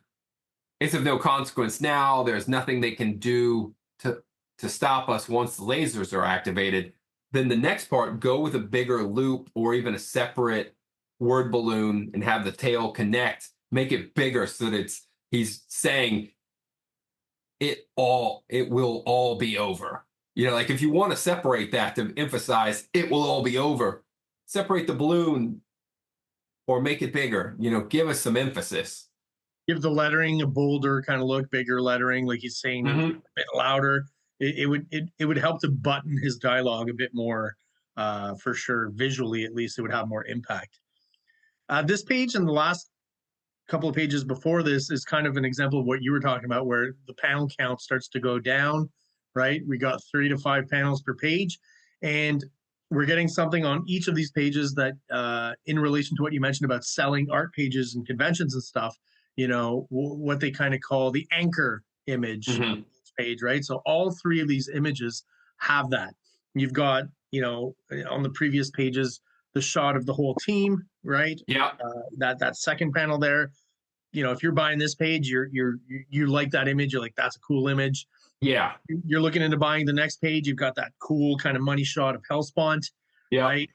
it's of no consequence now. There's nothing they can do to stop us once the lasers are activated. Then the next part, go with a bigger loop or even a separate word balloon and have the tail connect, make it bigger so that he's saying it will all be over. Like if you want to separate that to emphasize it will all be over, separate the balloon or make it bigger, give us some emphasis. Give the lettering a bolder kind of look, bigger lettering, like he's saying a bit louder. It would help to button his dialogue a bit more, for sure. Visually, at least, it would have more impact. This page and the last couple of pages before this is kind of an example of what you were talking about, where the panel count starts to go down, right? We got 3 to 5 panels per page, and we're getting something on each of these pages that, in relation to what you mentioned about selling art pages and conventions and stuff, what they kind of call the anchor image page, right? So all 3 of these images have that. You've got, on the previous pages, the shot of the whole team, right? Yeah. That second panel there, if you're buying this page, you like that image. You're like, that's a cool image. Yeah. You're looking into buying the next page. You've got that cool kind of money shot of Hellspawn, right?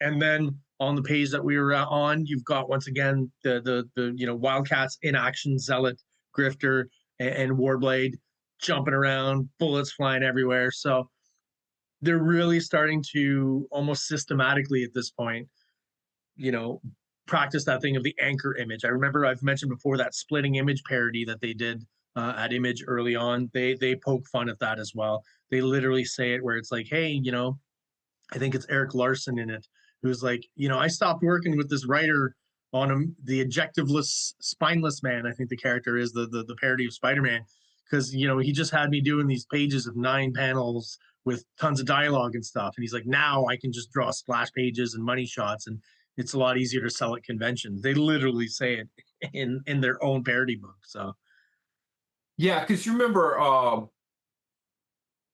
And then on the page that we were on, you've got once again the Wildcats in action, Zealot, Grifter, and Warblade jumping around, bullets flying everywhere. So they're really starting to almost systematically at this point, practice that thing of the anchor image. I remember I've mentioned before that splitting image parody that they did at Image early on. They poke fun at that as well. They literally say it where it's like, hey, I think it's Eric Larson in it, who's like, I stopped working with this writer on the Adjectiveless Spineless Man. I think the character is the parody of Spider-Man, because he just had me doing these pages of 9 panels with tons of dialogue and stuff, and he's like, now I can just draw splash pages and money shots, and it's a lot easier to sell at conventions. They literally say it in their own parody book. So Yeah, because you remember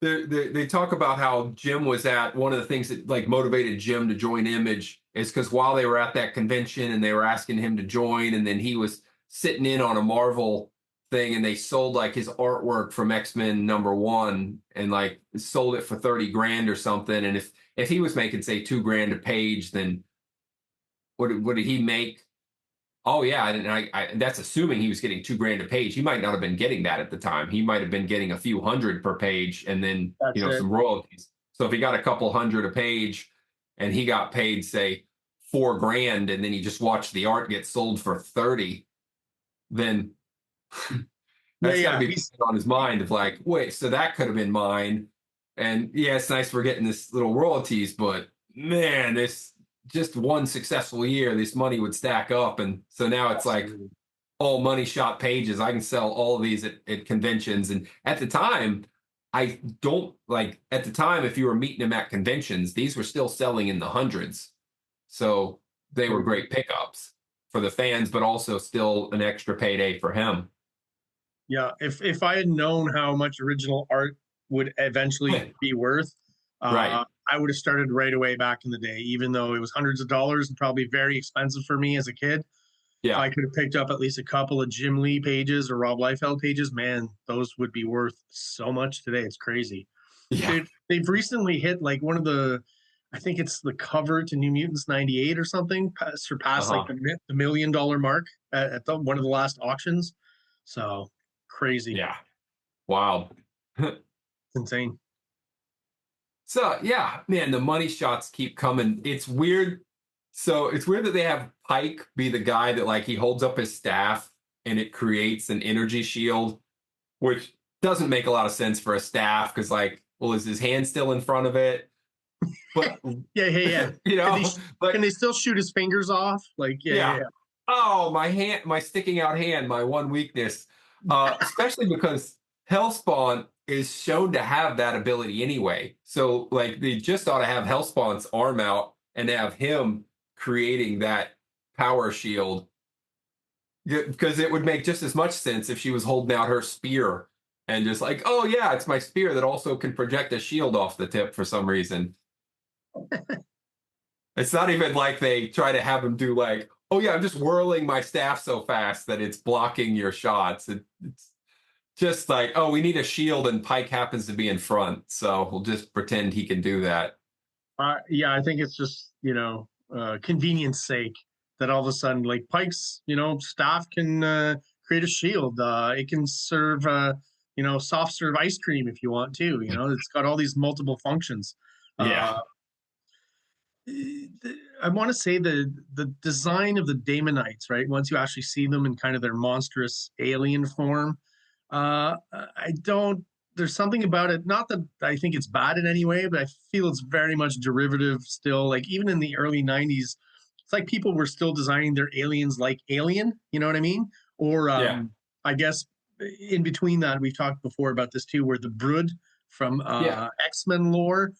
they talk about how Jim was at one of the things that like motivated Jim to join Image is because while they were at that convention and they were asking him to join, and then he was sitting in on a Marvel thing, and they sold like his artwork from X-Men #1 and like sold it for 30 grand or something. And if he was making say 2 grand a page, then what did he make? Oh yeah, and that's assuming he was getting 2 grand a page. He might not have been getting that at the time. He might have been getting a few hundred per page, and then that's it. some royalties. So if he got a couple hundred a page, and he got paid say 4 grand, and then he just watched the art get sold for 30, then that's got to be on his mind of like, wait, so that could have been mine. And yeah, it's nice we're getting this little royalties, but man, this just one successful year, this money would stack up. And so now it's like all money shot pages. I can sell all of these at conventions. And at the time, I don't like at the time, if you were meeting them at conventions, these were still selling in the hundreds. So they were great pickups for the fans, but also still an extra payday for him. Yeah, if I had known how much original art would eventually be worth, Right. I would have started right away back in the day, even though it was hundreds of dollars and probably very expensive for me as a kid. If Yeah. I could have picked up at least a couple of Jim Lee pages or Rob Liefeld pages, man, those would be worth so much today. It's crazy. Yeah. They've recently hit like one of the, I think it's the cover to New Mutants '98 or something, surpassed like the $1 million mark at one of the last auctions. So crazy. Yeah. Wild. It's insane. So yeah, man, the money shots keep coming. It's weird. So it's weird that they have Pike be the guy that like he holds up his staff and it creates an energy shield, which doesn't make a lot of sense for a staff because like, well, is his hand still in front of it? But yeah. Can they still shoot his fingers off? Like yeah. Oh, my hand, my sticking out hand, my one weakness. Especially because Hellspawn is shown to have that ability anyway. So like they just ought to have Hellspawn's arm out and have him creating that power shield. Because it would make just as much sense if she was holding out her spear and just like, oh yeah, it's my spear that also can project a shield off the tip for some reason. It's not even like they try to have him do like, oh yeah, I'm just whirling my staff so fast that it's blocking your shots. It's just like, oh, we need a shield and Pike happens to be in front. So we'll just pretend he can do that. Yeah, I think it's just, convenience sake that all of a sudden like Pike's, staff can create a shield. It can serve, soft serve ice cream if you want to, it's got all these multiple functions. Yeah. I want to say the design of the Daemonites, right? Once you actually see them in kind of their monstrous alien form, there's something about it. Not that I think it's bad in any way, but I feel it's very much derivative still. Like even in the early '90s, it's like people were still designing their aliens like Alien. You know what I mean? Or I guess in between that, we've talked before about this too, where the Brood from X-Men lore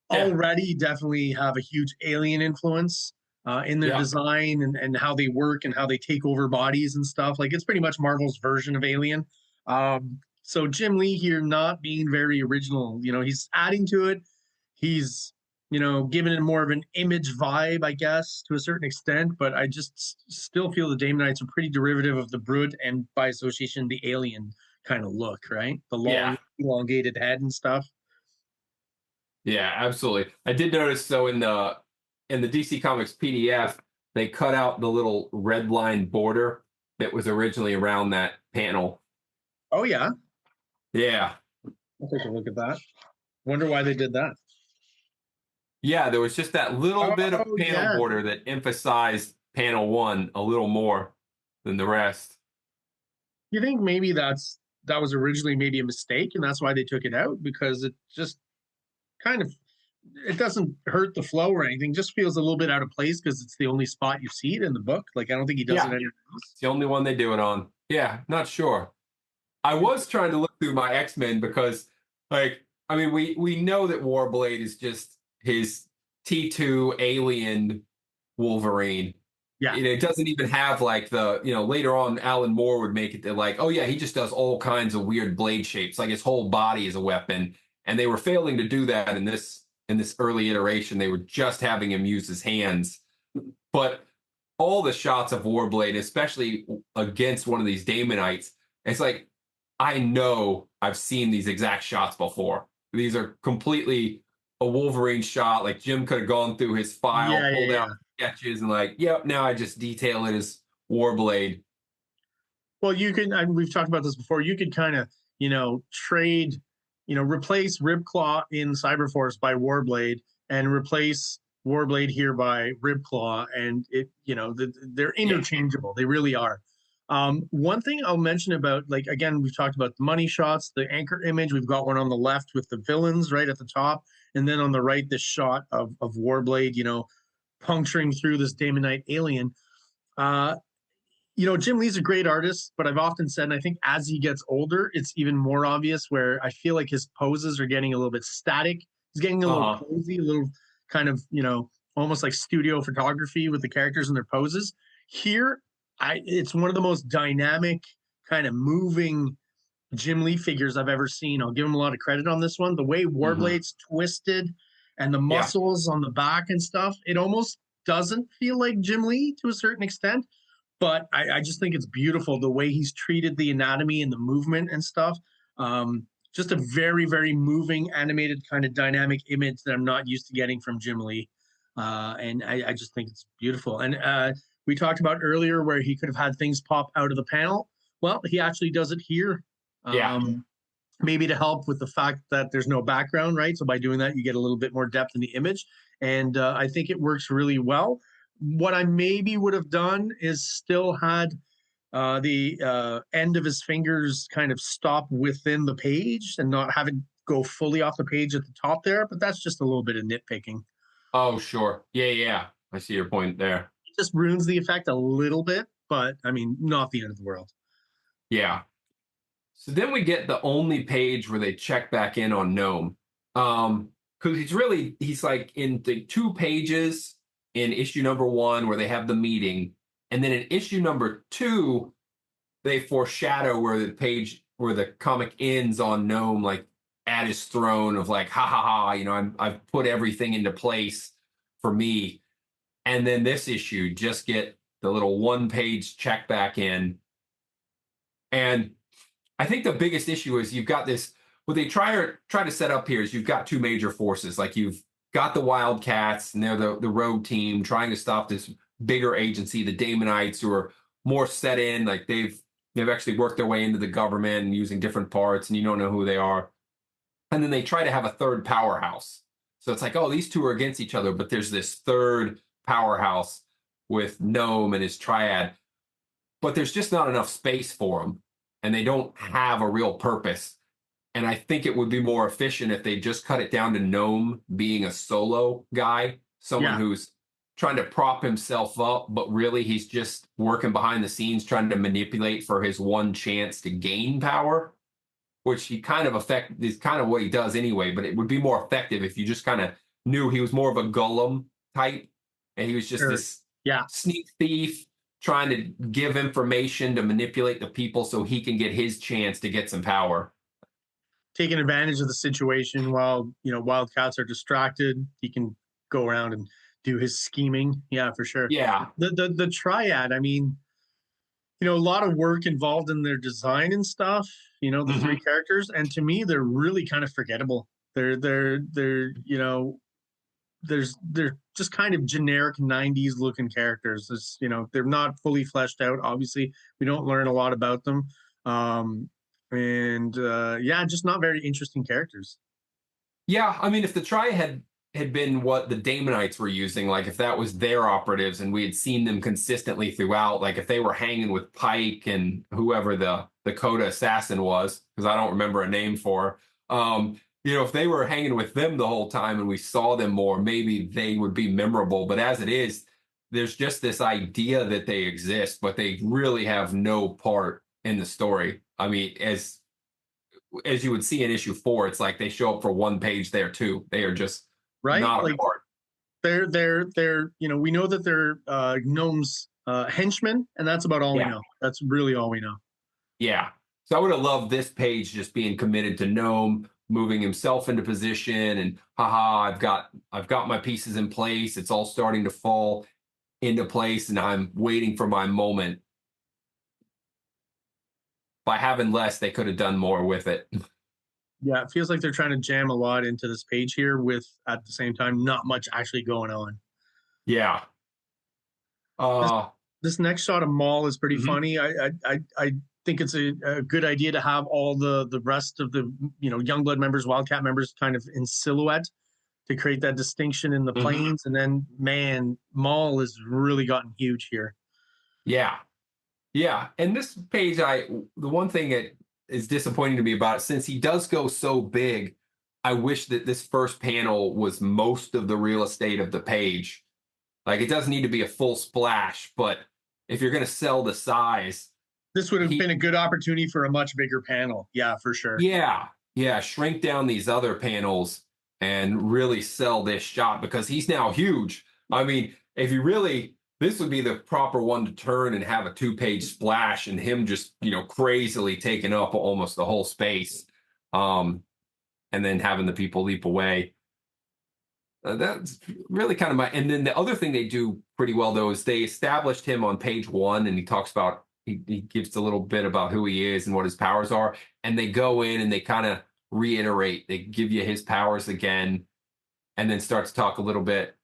already definitely have a huge alien influence in their design and how they work and how they take over bodies and stuff. Like it's pretty much Marvel's version of Alien. So Jim Lee here not being very original, he's adding to it. He's, giving it more of an Image vibe, I guess, to a certain extent. But I just still feel the Daemonites are pretty derivative of the Brood and by association, the Alien kind of look, right? The long, elongated head and stuff. Yeah, absolutely. I did notice though in the DC Comics PDF, they cut out the little red line border that was originally around that panel. Oh yeah. Yeah. I'll take a look at that. Wonder why they did that. Yeah, there was just that little bit of panel border that emphasized panel 1 a little more than the rest. You think maybe that was originally maybe a mistake and that's why they took it out? Because it just kind of, it doesn't hurt the flow or anything, just feels a little bit out of place because it's the only spot you see it in the book. Like I don't think he does it anywhere else. It's the only one they do it on. Yeah, not sure. I was trying to look through my X-Men because like, I mean, we know that Warblade is just his T2 alien Wolverine. Yeah. It doesn't even have like the, later on Alan Moore would make it that like, oh yeah, he just does all kinds of weird blade shapes, like his whole body is a weapon. And they were failing to do that in this early iteration. They were just having him use his hands. But all the shots of Warblade, especially against one of these Damonites, it's like, I know I've seen these exact shots before. These are completely a Wolverine shot. Like Jim could have gone through his file, Yeah, pulled yeah, out yeah. sketches, and like, yep, now I just detail it as Warblade. Well, you can, and we've talked about this before, you could kind of, trade, replace Ribclaw in Cyberforce by Warblade and replace Warblade here by Ribclaw. And they're Yeah. interchangeable. They really are. One thing I'll mention about, like, again, we've talked about the money shots, the anchor image. We've got one on the left with the villains right at the top. And then on the right, this shot of Warblade, puncturing through this Daemonite alien. Uh, Jim Lee's a great artist, but I've often said, and I think as he gets older, it's even more obvious where I feel like his poses are getting a little bit static. He's getting a little Uh-huh. cozy, a little kind of, almost like studio photography with the characters and their poses. Here, it's one of the most dynamic, kind of moving Jim Lee figures I've ever seen. I'll give him a lot of credit on this one. The way Hmm. Warblade's twisted and the Yeah. muscles on the back and stuff, it almost doesn't feel like Jim Lee to a certain extent, but I just think it's beautiful the way he's treated the anatomy and the movement and stuff. Just a very, very moving, animated, kind of dynamic image that I'm not used to getting from Jim Lee. And I just think it's beautiful. And we talked about earlier where he could have had things pop out of the panel. Well, he actually does it here. Yeah. Maybe to help with the fact that there's no background, right? So by doing that, you get a little bit more depth in the image. And I think it works really well. What I maybe would have done is still had the end of his fingers kind of stop within the page and not have it go fully off the page at the top there. But that's just a little bit of nitpicking. Oh, sure. Yeah, yeah. I see your point there. It just ruins the effect a little bit, but I mean, not the end of the world. Yeah. So then we get the only page where they check back in on Gnome. Because he's like in the 2 pages in issue number 1 where they have the meeting. And then in issue number 2, they foreshadow where the comic ends on Gnome, like at his throne of like, ha ha ha, I've put everything into place for me. And then this issue just get the little 1-page check back in. And I think the biggest issue is you've got this. What they try to set up here is you've got 2 major forces. Like you've got the Wildcats, and they're the rogue team trying to stop this bigger agency, the Damonites, who are more set in. Like they've actually worked their way into the government and using different parts, and you don't know who they are. And then they try to have a third powerhouse. So it's like, oh, these 2 are against each other, but there's this third powerhouse with Gnome and his triad. But there's just not enough space for them, and they don't have a real purpose. And I think it would be more efficient if they just cut it down to Gnome being a solo guy, someone Yeah. who's trying to prop himself up, but really he's just working behind the scenes trying to manipulate for his one chance to gain power, which he kind of is kind of what he does anyway. But it would be more effective if you just kind of knew he was more of a Gollum type, and he was just Sure. this Yeah. sneak thief trying to give information to manipulate the people so he can get his chance to get some power. Taking advantage of the situation while Wildcats are distracted, he can go around and do his scheming. Yeah, for sure. Yeah. The triad, I mean, a lot of work involved in their design and stuff. The 3 Hmm. characters, and to me, they're really kind of forgettable. They're just kind of generic 90s looking characters. They're not fully fleshed out. Obviously, we don't learn a lot about them. And yeah, just not very interesting characters. Yeah, I mean, if the Triad had been what the Damonites were using, like if that was their operatives and we had seen them consistently throughout, like if they were hanging with Pike and whoever the Coda assassin was, because I don't remember a name for, if they were hanging with them the whole time and we saw them more, maybe they would be memorable. But as it is, there's just this idea that they exist, but they really have no part in the story. I mean, as you would see in issue 4, it's like they show up for 1 page there too. They are just Right? not a Like part. They're we know that they're gnomes henchmen, and that's about all we Yeah. know. That's really all we know. Yeah. So I would have loved this page just being committed to Gnome, moving himself into position, and haha, I've got my pieces in place. It's all starting to fall into place, and I'm waiting for my moment. By having less, they could have done more with it. Yeah, it feels like they're trying to jam a lot into this page here with, at the same time, not much actually going on. Yeah. This, Uh, this next shot of Maul is pretty mhm. funny. I think it's a good idea to have all the rest of the Youngblood members, Wildcat members, kind of in silhouette to create that distinction in the planes. And then, man, Maul has really gotten huge here. Yeah. Yeah. And this page, the one thing that is disappointing to me about it, since he does go so big, I wish that this first panel was most of the real estate of the page. Like, it doesn't need to be a full splash, but if you're going to sell the size, This would have been a good opportunity for a much bigger panel. Yeah, for sure. yeah, shrink down these other panels and really sell this shot because he's now huge. I mean, if you really, this would be the proper one to turn and have a 2-page splash and him just, crazily taking up almost the whole space. And then having the people leap away. That's really kind of and then the other thing they do pretty well though is they established him on page 1, and he talks about, he gives a little bit about who he is and what his powers are, and they go in and they kind of reiterate, they give you his powers again, and then start to talk a little bit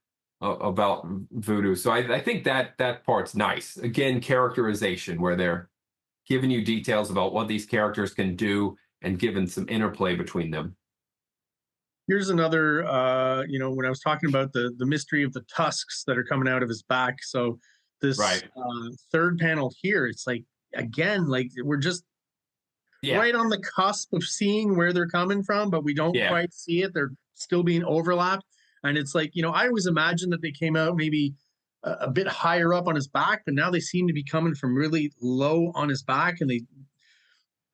about voodoo. So I think that part's nice. Again, characterization where they're giving you details about what these characters can do and giving some interplay between them. Here's another, when I was talking about the mystery of the tusks that are coming out of his back. So this Right. third panel here, it's like, again, like we're just right on the cusp of seeing where they're coming from, but we don't quite see it. They're still being overlapped. And it's like, I always imagined that they came out maybe a bit higher up on his back, but now they seem to be coming from really low on his back. And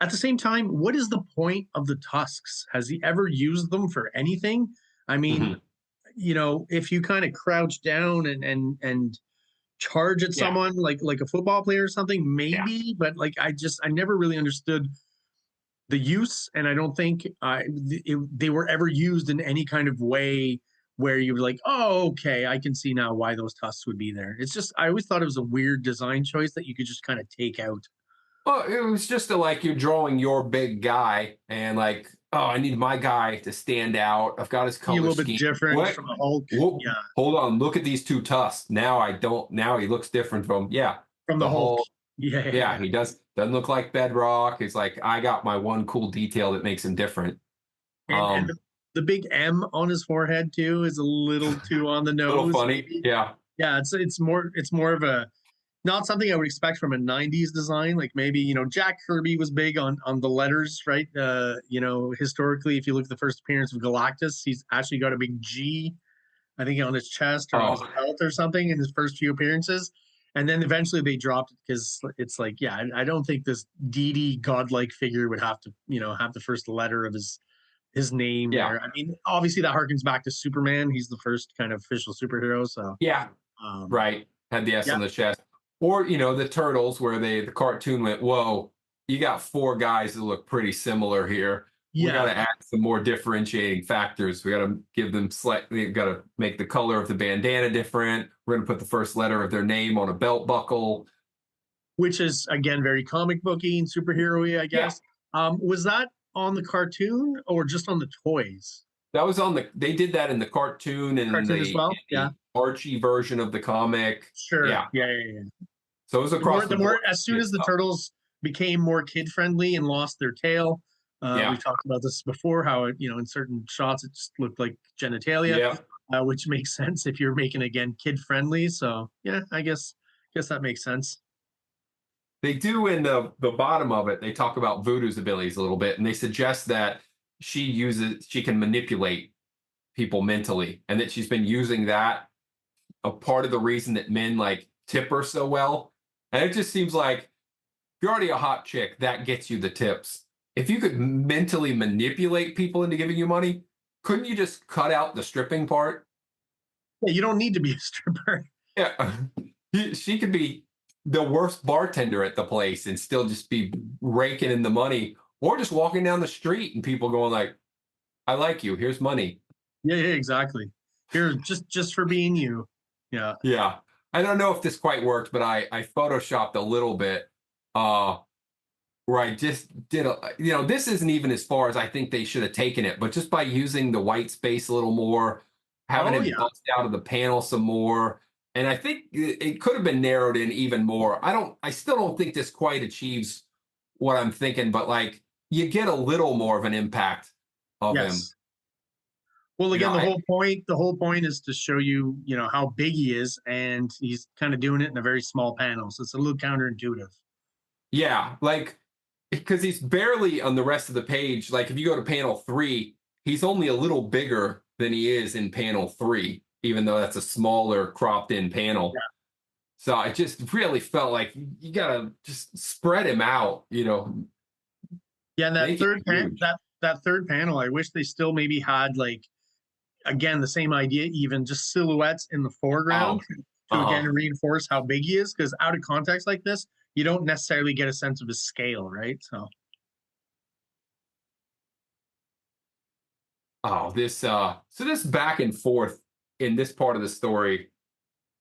at the same time, what is the point of the tusks? Has he ever used them for anything? I mean, if you kind of crouch down and charge at someone like a football player or something, maybe, but like I never really understood the use, and I don't think they were ever used in any kind of way where you were like, oh, okay, I can see now why those tusks would be there. It's just, I always thought it was a weird design choice that you could just kind of take out. Well, it was just like you're drawing your big guy and like, oh, I need my guy to stand out. I've got his Be a color little bit scheme. different What? from the Hulk. Whoa, Yeah, hold on. Look at these two tusks. Now I don't. Now he looks different from from the the Hulk. whole. Yeah. He doesn't look like Bedrock. It's like I got my one cool detail that makes him different. And the big M on his forehead too is a little too on the A little nose. funny. Maybe. Yeah. Yeah, it's more of a, not something I would expect from a 90s design. Like maybe, Jack Kirby was big on the letters, right? Historically, if you look at the first appearance of Galactus, he's actually got a big G, I think, on his chest or on his belt or something in his first few appearances. And then eventually they dropped it because it's like, yeah, I don't think this deity godlike figure would have to, have the first letter of his name there. I mean, obviously that harkens back to Superman. He's the first kind of official superhero. So Right. Had the S yeah, on the chest. Or, the Turtles where the cartoon went, whoa, you got 4 guys that look pretty similar here. We got to add some more differentiating factors. We got to give them slightly, got to make the color of the bandana different. We're going to put the first letter of their name on a belt buckle. which is again very comic booky and superhero-y, I guess. Was that on the cartoon or just on the toys? That was they did that in the cartoon and Cartoon as well. Yeah, Archie version of the comic. sure. Yeah. Yeah. So it was across the board. As soon as the Turtles became more kid friendly and lost their tail, we've talked about this before, how in certain shots it just looked like genitalia, which makes sense if you're making, again, kid friendly. So yeah, I guess that makes sense. They do in the bottom of it, they talk about Voodoo's abilities a little bit, and they suggest that she can manipulate people mentally, and that she's been using that a part of the reason that men like tip her so well. And it just seems like if you're already a hot chick, that gets you the tips. If you could mentally manipulate people into giving you money, couldn't you just cut out the stripping part? Yeah, you don't need to be a stripper. Yeah, she could be the worst bartender at the place and still just be raking in the money, or just walking down the street and people going like, "I like you. Here's money." Yeah, yeah, exactly. Here, just for being you. Yeah. Yeah, I don't know if this quite worked, but I photoshopped a little bit, uh, where I just did a, this isn't even as far as I think they should have taken it, but just by using the white space a little more, having Oh him yeah. bust out of the panel some more, and I think it could have been narrowed in even more. I still don't think this quite achieves what I'm thinking, but like you get a little more of an impact of him. Yes. Well, You know, again, I the whole point is to show you, how big he is, and he's kind of doing it in a very small panel. So it's a little counterintuitive. Yeah, like because he's barely on the rest of the page. Like if you go to panel 3, he's only a little bigger than he is in panel 3, even though that's a smaller cropped in panel. So I just really felt like you gotta just spread him out, Yeah, and make it huge. that third panel, I wish they still maybe had like again the same idea, even just silhouettes in the foreground Oh, to again uh-huh. reinforce how big he is. Because out of context like this, you don't necessarily get a sense of his scale, right? So Oh, so this back and forth in this part of the story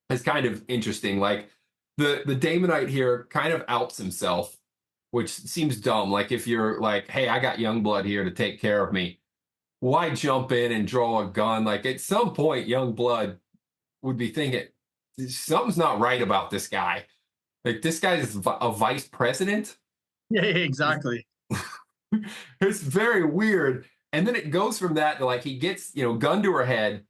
is kind of interesting. Like the Damonite here kind of outs himself, which seems dumb. Like if you're like, hey, I got young blood here to take care of me, why jump in and draw a gun? Like at some point, young blood would be thinking something's not right about this guy. Like this guy is a vice president. yeah, yeah, exactly. It's very weird. And then it goes from that to like he gets, gun to her head.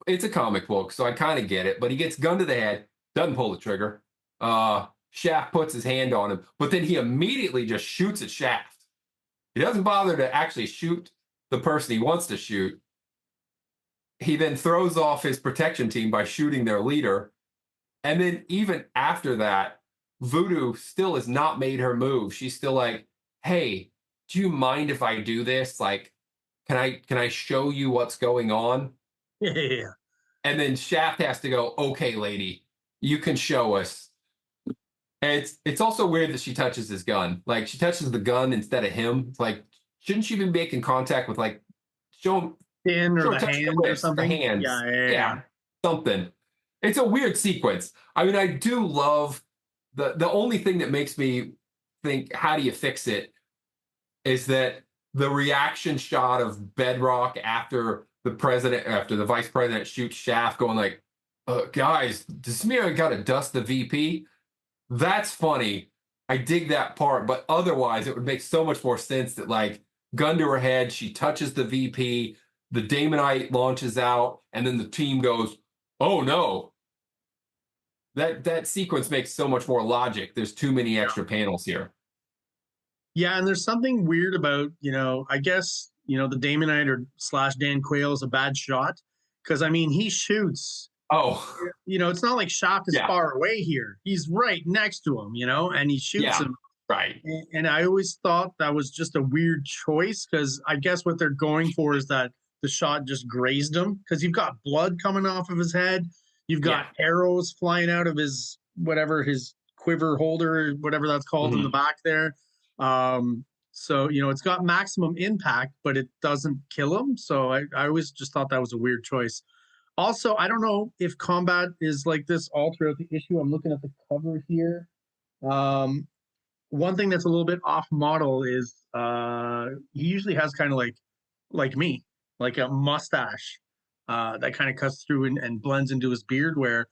It's a comic book, so I kind of get it, but he gets gun to the head, doesn't pull the trigger. Shaft puts his hand on him, but then he immediately just shoots at Shaft. He doesn't bother to actually shoot the person he wants to shoot. He then throws off his protection team by shooting their leader. And then even after that, Voodoo still has not made her move. She's still like, "Hey, do you mind if I do this? Like, can I show you what's going on?" Yeah, yeah, yeah. And then Shaft has to go, "Okay, lady, you can show us." And it's also weird that she touches his gun. Like she touches the gun instead of him. It's like, shouldn't she be making contact with like show him Pin or sure the touch the hand or lips, the something. hands. Yeah, yeah, yeah. Yeah, something. It's a weird sequence. I mean, I do love the only thing that makes me think, how do you fix it? Is that the reaction shot of Bedrock after the vice president shoots Shaft, going like, guys, does Smear got to dust the VP? That's funny. I dig that part, but otherwise, it would make so much more sense that like gun to her head, she touches the VP, the Damonite launches out, and then the team goes, "Oh no!" That sequence makes so much more logic. There's too many extra panels here. Yeah, and there's something weird about, I guess, the Damonite or slash Dan Quayle is a bad shot. Because I mean he shoots, Oh it's not like Shock is yeah, far away here. He's right next to him, and he shoots yeah, him. right. And I always thought that was just a weird choice because I guess what they're going for is that the shot just grazed him because you've got blood coming off of his head. You've Yeah. got arrows flying out of his quiver holder, whatever that's called in the Mhm. back there. So, it's got maximum impact, but it doesn't kill him. So I always just thought that was a weird choice. Also, I don't know if combat is like this all throughout the issue. I'm looking at the cover here. Um, One thing that's a little bit off model is he usually has kind of like me, like a mustache that kind of cuts through and blends into his beard, where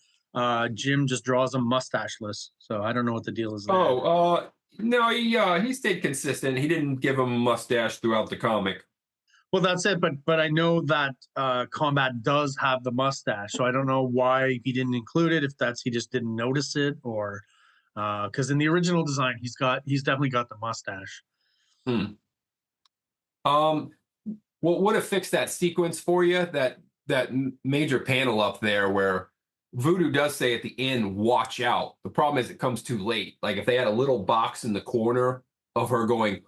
Jim just draws him mustacheless. So I don't know what the deal is there. Oh, no, he stayed consistent. He didn't give him a mustache throughout the comic. Well, that's it. But I know that Combat does have the mustache, so I don't know why he didn't include it. If that's he just didn't notice it, or because in the original design he's definitely got the mustache. Hmm. Um, what would have fixed that sequence for you? That major panel up there where Voodoo does say at the end, "Watch out." The problem is it comes too late. Like if they had a little box in the corner of her going,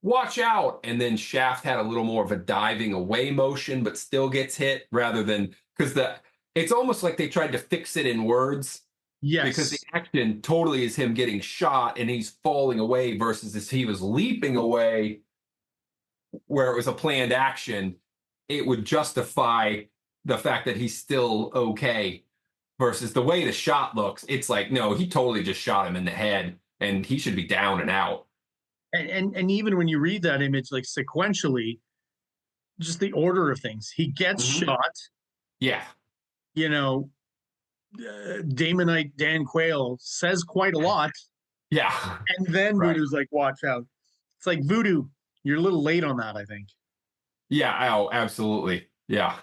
"Watch out," and then Shaft had a little more of a diving away motion, but still gets hit rather than because the it's almost like they tried to fix it in words because the Yes. action totally is him getting shot and he's falling away versus if he was leaping away where it was a planned action, it would justify the fact that he's still okay versus the way the shot looks. It's like, no, he totally just shot him in the head and he should be down and out. And even when you read that image, like sequentially, just the order of things, he gets shot, Yeah. you know, Damonite Dan Quayle says quite a lot. Yeah. And then Right. Voodoo's like, watch out. It's like, Voodoo, you're a little late on that, I think. Yeah. Oh, absolutely. Yeah.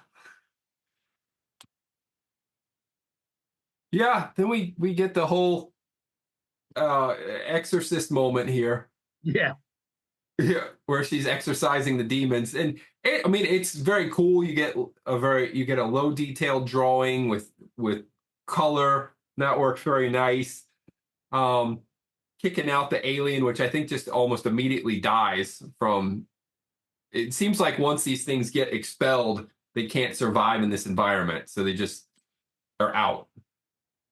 Yeah. Then we get the whole exorcist moment here. Yeah. Yeah, where she's exorcising the demons, and I mean, it's very cool. You get a low detailed drawing with color that works very nice. Um, Kicking out the alien, which I think just almost immediately dies from. It seems like once these things get expelled, they can't survive in this environment, so they just are out.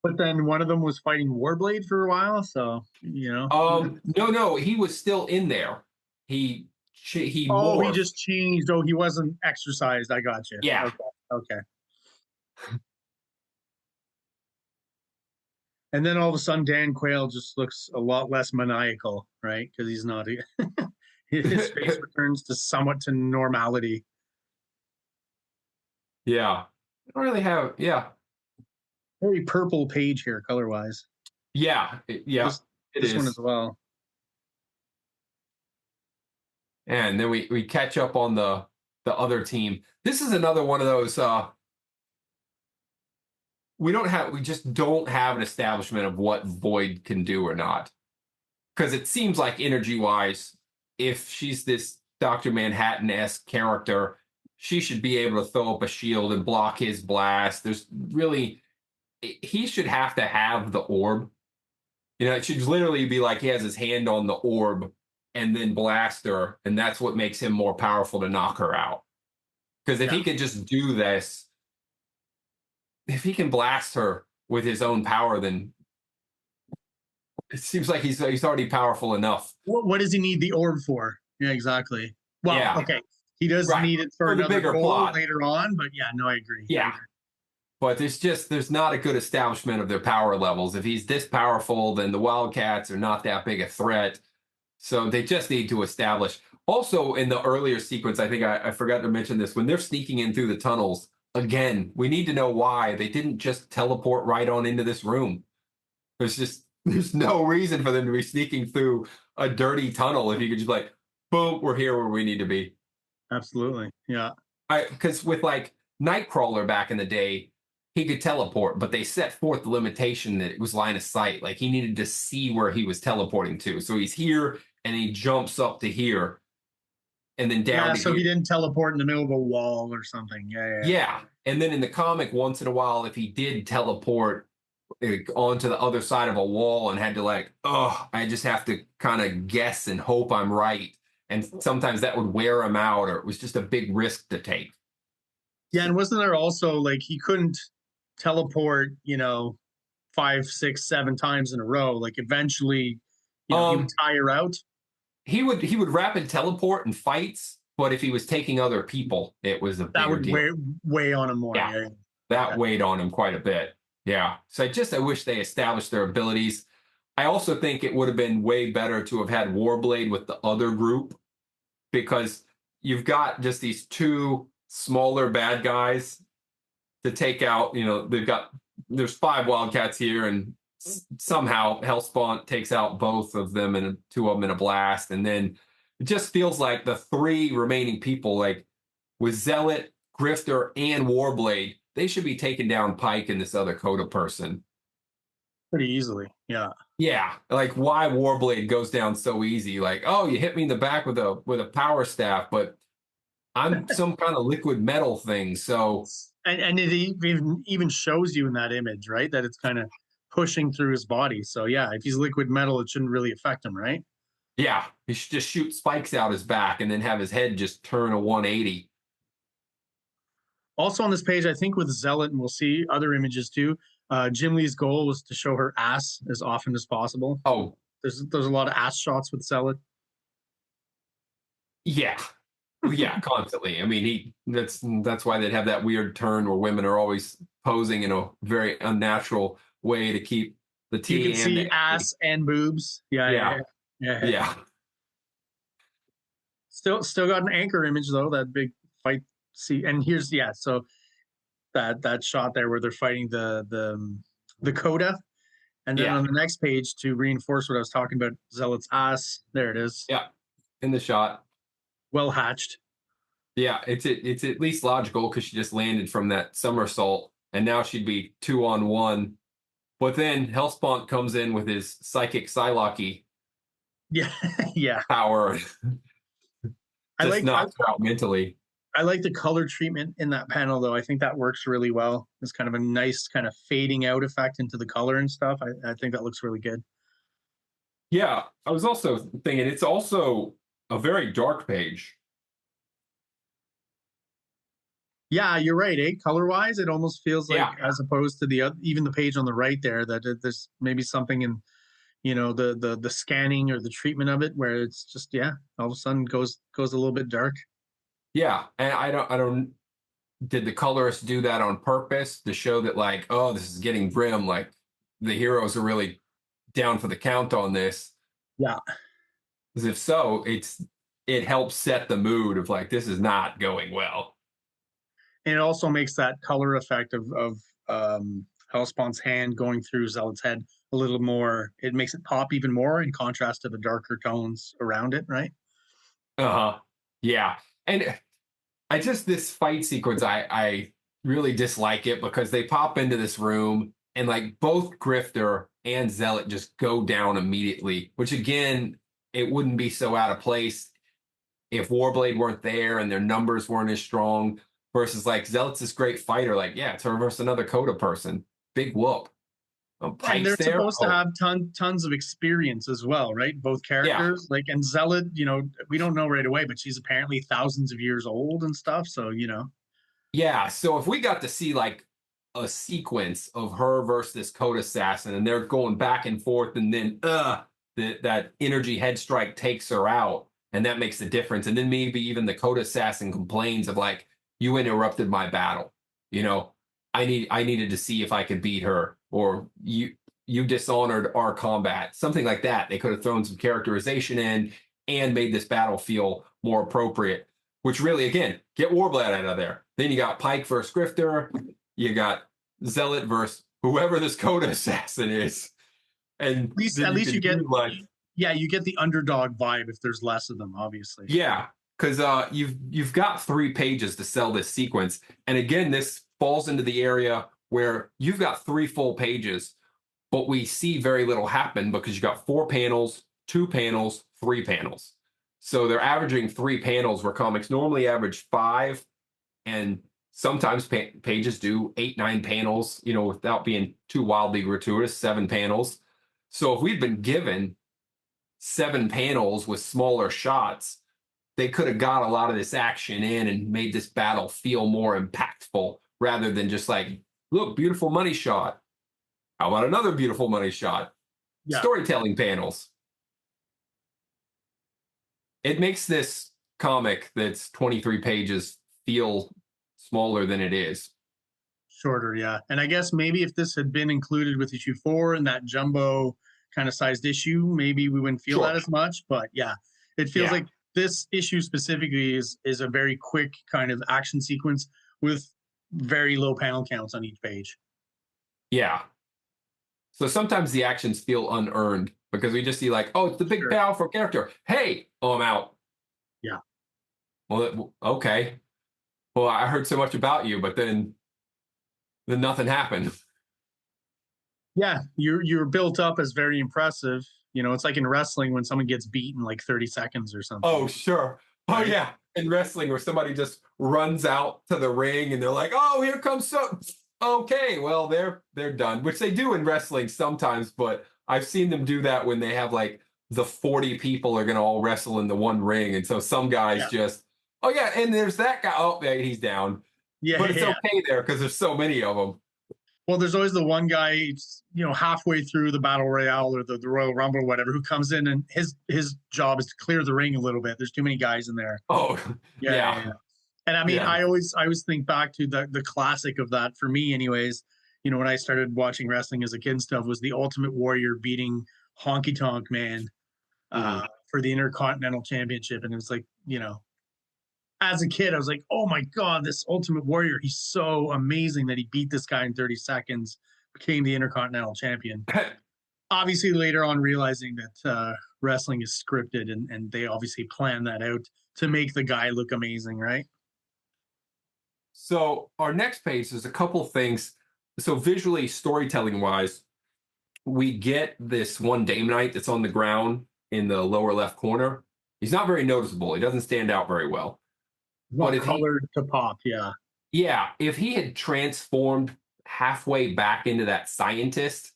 But then one of them was fighting Warblade for a while, so you know. No, he was still in there. He Oh, he morphed. just changed. Oh, he wasn't exercised. I got you. Yeah. Okay. Okay. And then all of a sudden, Dan Quayle just looks a lot less maniacal, right? Because he's not. His face returns to somewhat to normality. Yeah. I don't really have, yeah. Very purple page here, color wise. Yeah. Yeah. It This one is. as well. And then we catch up on the other team. This is another one of those we just don't have an establishment of what Void can do or not. Because it seems like energy wise, if she's this Dr. Manhattan-esque character, she should be able to throw up a shield and block his blast. There's really he should have to have the orb. You know, it should literally be like he has his hand on the orb and then blast her, and that's what makes him more powerful to knock her out. Because if he could just do this, if he can blast her with his own power, then it seems like he's already powerful enough. What does he need the orb for? Yeah, exactly. Well, Yeah. okay. He does Right. need it for the another bigger goal plot later on, but yeah, no, I agree. Yeah. But there's not a good establishment of their power levels. If he's this powerful, then the Wildcats are not that big a threat. So they just need to establish. Also, in the earlier sequence, I think I forgot to mention this, when they're sneaking in through the tunnels, again, we need to know why they didn't just teleport right on into this room. There's no reason for them to be sneaking through a dirty tunnel if you could just like, boom, we're here where we need to be. Absolutely. Yeah. Because with like Nightcrawler back in the day, he could teleport, but they set forth the limitation that it was line of sight. Like he needed to see where he was teleporting to. So he's here and he jumps up to here and then down Yeah, to so here. he didn't teleport in the middle of a wall or something. Yeah. And then in the comic, once in a while, if he did teleport onto the other side of a wall and had to like, oh, I just have to kind of guess and hope I'm right. And sometimes that would wear him out, or it was just a big risk to take. Yeah, and wasn't there also like he couldn't teleport, 5, 6, 7 times in a row? Like eventually, he would tire out. He would rapid teleport in fights, but if he was taking other people, it was a That bigger would deal. weigh on him more. Yeah. That weighed on him quite a bit. Yeah. So I wish they established their abilities. I also think it would have been way better to have had Warblade with the other group, because you've got just these two smaller bad guys to take out. There's 5 Wildcats here, and somehow Hellspawn takes out both of them and 2 of them in a blast. And then it just feels like the 3 remaining people, like with Zealot, Grifter, and Warblade, they should be taking down Pike and this other Coda person pretty easily. Yeah. Yeah, like why Warblade goes down so easy? Like, oh, you hit me in the back with a power staff, but I'm some kind of liquid metal thing. So And it even shows you in that image, right? That it's kind of pushing through his body. So yeah, if he's liquid metal, it shouldn't really affect him, right? yeah, he should just shoot spikes out his back and then have his head just turn a 180. Also on this page, I think with Zealot, and we'll see other images too, Jim Lee's goal was to show her ass as often as possible. Oh, There's a lot of ass shots with Zealot. yeah. Yeah, constantly. I mean, that's why they'd have that weird turn where women are always posing in a very unnatural way to keep the You T can and see the A. ass and boobs. Yeah, Yeah, yeah. yeah, Still got an anchor image though. That big fight. See, and here's so that shot there where they're fighting the Coda, and then yeah, on the next page to reinforce what I was talking about, Zealot's ass. There it is. yeah. In the shot. Well hatched. Yeah, it's at least logical because she just landed from that somersault, and now she'd be 2-on-1. But then Hellspawn comes in with his psychic Psylocke Yeah, yeah. power, I just like I, knocks her out mentally. I like the color treatment in that panel though. I think that works really well. It's kind of a nice kind of fading out effect into the color and stuff. I think that looks really good. Yeah, I was also thinking it's also a very dark page. Yeah, you're right. Color wise, it almost feels like, Yeah, as opposed to even the page on the right there, that there's maybe something in the scanning or the treatment of it where it's just all of a sudden goes a little bit dark. yeah, and I don't. Did the colorist do that on purpose to show that, like, oh, this is getting grim, like the heroes are really down for the count on this? Yeah, Because if so, it helps set the mood of like this is not going well. and it also makes that color effect of Hellspawn's hand going through Zealot's head a little more. It makes it pop even more in contrast to the darker tones around it, right? Uh-huh. Yeah. And I just this fight sequence, I really dislike it because they pop into this room and like both Grifter and Zealot just go down immediately, which again, it wouldn't be so out of place if Warblade weren't there and their numbers weren't as strong versus like Zealot's this great fighter. Like, yeah, it's versus another Coda person. Big whoop. And Pike's they're there. supposed to Oh, have tons of experience as well, right? Both yeah. characters, like, and Zealot, we don't know right away, but she's apparently thousands of years old and stuff. So Yeah. So if we got to see like a sequence of her versus this code assassin and they're going back and forth and then that energy head strike takes her out and that makes the difference. And then maybe even the code assassin complains of like, you interrupted my battle. You know, I needed to see if I could beat her, or you dishonored our combat. Something like that. They could have thrown some characterization in and made this battle feel more appropriate. Which really, again, get Warblade out of there. Then you got Pike versus Grifter. You got Zealot versus whoever this Coda assassin is. And at least you get like, you get the underdog vibe if there's less of them, obviously. yeah, because you've got 3 pages to sell this sequence, and again, this falls into the area where you've got 3 full pages, but we see very little happen because you got 4 panels, 2 panels, 3 panels. So they're averaging 3 panels where comics normally average 5, and sometimes pages do 8, 9 panels, without being too wildly gratuitous, 7 panels. So if we'd been given 7 panels with smaller shots, they could have got a lot of this action in and made this battle feel more impactful rather than just like, look, beautiful money shot. How about another beautiful money shot? Yeah. Storytelling panels. It makes this comic that's 23 pages feel smaller than it is. Shorter, yeah. And I guess maybe if this had been included with issue 4 and that jumbo kind of sized issue, maybe we wouldn't feel that as much. But yeah, it feels like this issue specifically is a very quick kind of action sequence with very low panel counts on each page. Yeah. So sometimes the actions feel unearned because we just see like, oh, it's the big powerful character. Hey, oh, I'm out. Yeah. Well, okay. Well, I heard so much about you, but then nothing happened. Yeah, you're built up as very impressive. It's like in wrestling when someone gets beat in like 30 seconds or something. Oh, sure. Oh, yeah. In wrestling where somebody just runs out to the ring and they're like, oh, here comes some. Okay, well, they're done, which they do in wrestling sometimes, but I've seen them do that when they have like the 40 people are going to all wrestle in the one ring. And so some guys just, oh, yeah, and there's that guy. Oh, yeah, he's down. Yeah, but yeah, it's yeah. okay there because there's so many of them. Well, there's always the one guy, halfway through the battle royale or the Royal Rumble or whatever, who comes in and his job is to clear the ring a little bit. There's too many guys in there. Oh, Yeah, yeah, yeah, yeah. And I mean, yeah. I always think back to the classic of that for me, anyways. When I started watching wrestling as a kid and stuff, was the Ultimate Warrior beating Honky Tonk Man Mhm. for the Intercontinental Championship, and it was like, as a kid, I was like, oh my God, this Ultimate Warrior, he's so amazing that he beat this guy in 30 seconds, became the Intercontinental Champion. Obviously, later on, realizing that wrestling is scripted and they obviously plan that out to make the guy look amazing, right? So our next page is a couple things. So visually, storytelling wise, we get this one Dame Knight that's on the ground in the lower left corner. He's not very noticeable. He doesn't stand out very well. But Not colored to pop, yeah. if he had transformed halfway back into that scientist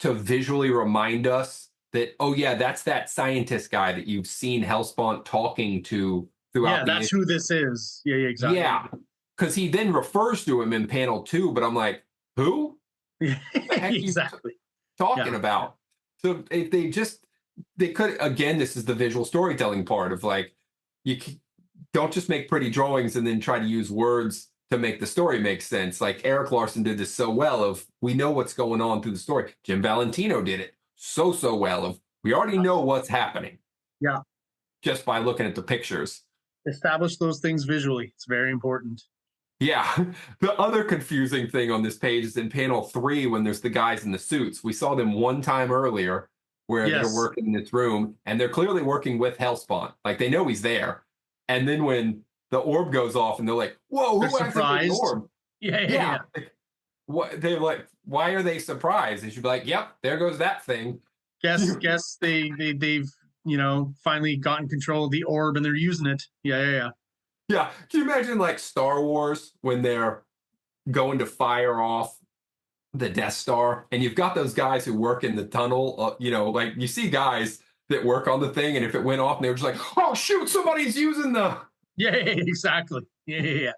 to visually remind us that, oh yeah, that's that scientist guy that you've seen Hellspawn talking to throughout Yeah, the that's who this is. Yeah, yeah, exactly. yeah, because he then refers to him in panel 2, but I'm like, who? The heck you Exactly. talking Yeah. about? So if they could, again, this is the visual storytelling part of like, you don't just make pretty drawings and then try to use words to make the story make sense. Like Eric Larson did this so well of, we know what's going on through the story. Jim Valentino did it so well of, we already know what's happening Yeah. just by looking at the pictures. Establish those things visually. It's very important. Yeah. The other confusing thing on this page is in panel 3 when there's the guys in the suits. We saw them one time earlier where they're Yes. working in this room and they're clearly working with Hellspawn. Like they know he's there. And then when the orb goes off and they're like, whoa, They're who activated the surprised. orb? Yeah, yeah, Yeah. yeah. Like, what they're like, why are they surprised? They should be like, yep, there goes that thing. Guess they've finally gotten control of the orb and they're using it. Yeah, yeah, yeah. Yeah. Can you imagine like Star Wars when they're going to fire off the Death Star, and you've got those guys who work in the tunnel. Like you see guys that work on the thing, and if it went off, and they were just like, "Oh shoot, somebody's using the." Yeah, yeah, yeah, exactly. Yeah, yeah,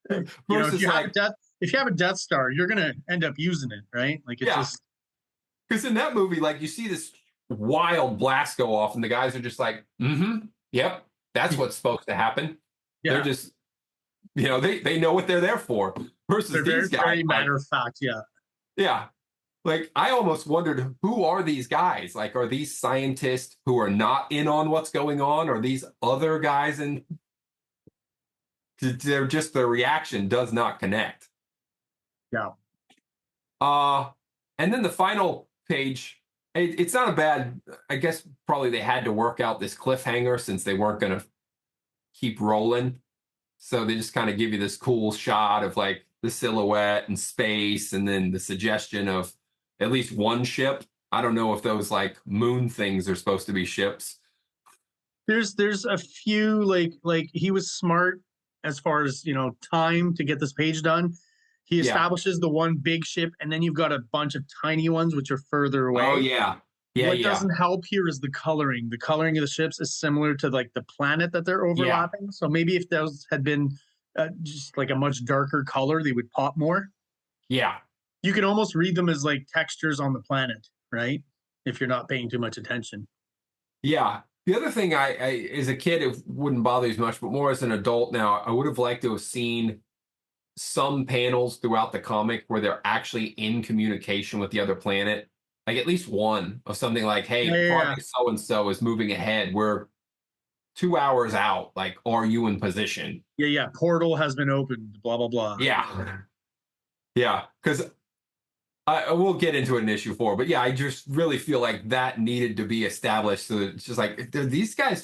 yeah. If Versus you have like, a Death Star, you're gonna end up using it, right? Like it yeah, just because in that movie, like you see this wild blast go off, and the guys are just like, "Mm-hmm, yep, that's what's supposed to happen." They're yeah. just, they know what they're there for. Versus They're very these guys, very like, matter of fact. Yeah. yeah, like I almost wondered who are these guys? Like, are these scientists who are not in on what's going on? Or these other guys? And they're just the reaction does not connect. Yeah. Uh, and then the final page, it's not a bad. I guess probably they had to work out this cliffhanger since they weren't going to keep rolling. So they just kind of give you this cool shot of like the silhouette and space, and then the suggestion of at least one ship. I don't know if those like moon things are supposed to be ships. There's a few like he was smart as far as time to get this page done. He Yeah. establishes the one big ship, and then you've got a bunch of tiny ones which are further Oh away. yeah. Yeah. What Yeah. doesn't help here is the coloring. The coloring of the ships is similar to like the planet that they're Yeah. overlapping. So maybe if those had been just like a much darker color, they would pop more. Yeah. You can almost read them as like textures on the planet, right? If you're not paying too much attention. Yeah. The other thing I as a kid, it wouldn't bother as much, but more as an adult now, I would have liked to have seen some panels throughout the comic where they're actually in communication with the other planet. Like at least one of something like, Yeah, hey, yeah, yeah. Project so and so is moving ahead. We're 2 hours out. Like, are you in position? Yeah, yeah. Portal has been opened, blah, blah, blah. Yeah. Yeah. Because I will get into an issue 4, but yeah, I just really feel like that needed to be established. So it's just like, these guys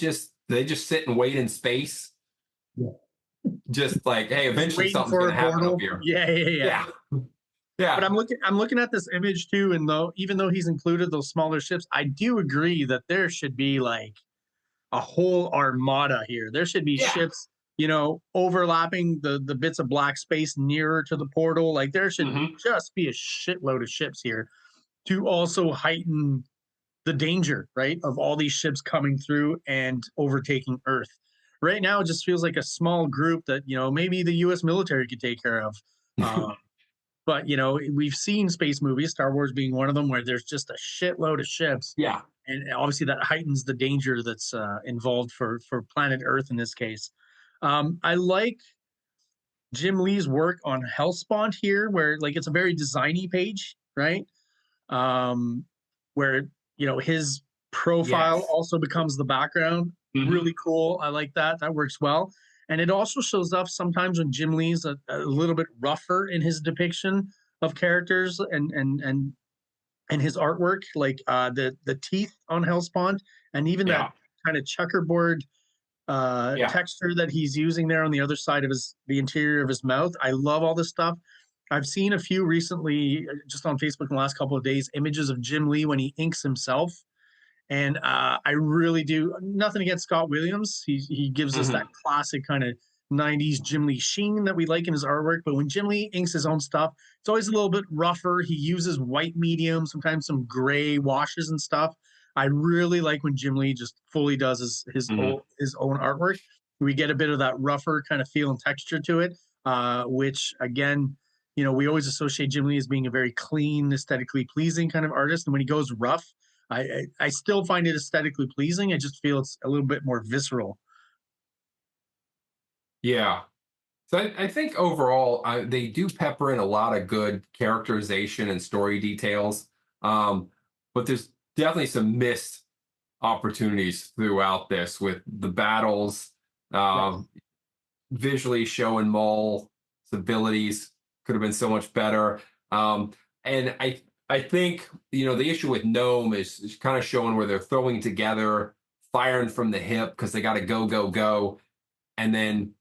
they just sit and wait in space. Yeah. Just like, hey, Just eventually waiting something's for going a to happen portal. up here. Yeah, yeah, yeah. Yeah. Yeah. But I'm looking at this image too, and even though he's included those smaller ships, I do agree that there should be like a whole armada here. There should be Yeah. ships, overlapping the bits of black space nearer to the portal. Like there should just be a shitload of ships here to also heighten the danger, right, of all these ships coming through and overtaking Earth. right now it just feels like a small group that, maybe the US military could take care of. Uh, but, we've seen space movies, Star Wars being one of them, where there's just a shitload of ships. Yeah. And obviously that heightens the danger that's involved for planet Earth in this case. I like Jim Lee's work on Hellspawn here, where like it's a very designy page, right? Where his profile Yes. also becomes the background. Hmm. Really cool. I like that. That works well. And it also shows up sometimes when Jim Lee's a little bit rougher in his depiction of characters and his artwork, like the teeth on Hellspawn, and even that Yeah. kind of checkerboard Yeah. texture that he's using there on the other side of the interior of his mouth. I love all this stuff. I've seen a few recently, just on Facebook in the last couple of days, images of Jim Lee when he inks himself, and I really do. Nothing against Scott Williams. He gives us that Hmm. classic kind of '90s Jim Lee sheen that we like in his artwork. But when Jim Lee inks his own stuff, it's always a little bit rougher. He uses white medium, sometimes some gray washes and stuff. I really like when Jim Lee just fully does his own artwork. We get a bit of that rougher kind of feel and texture to it, which again, we always associate Jim Lee as being a very clean, aesthetically pleasing kind of artist. And when he goes rough, I still find it aesthetically pleasing. I just feel it's a little bit more visceral. Yeah. So I think overall, they do pepper in a lot of good characterization and story details. But there's definitely some missed opportunities throughout this with the battles, Yes. um, visually showing Maul's abilities could have been so much better. And I think the issue with Gnome is kind of showing where they're throwing together, firing from the hip because they got to go, and then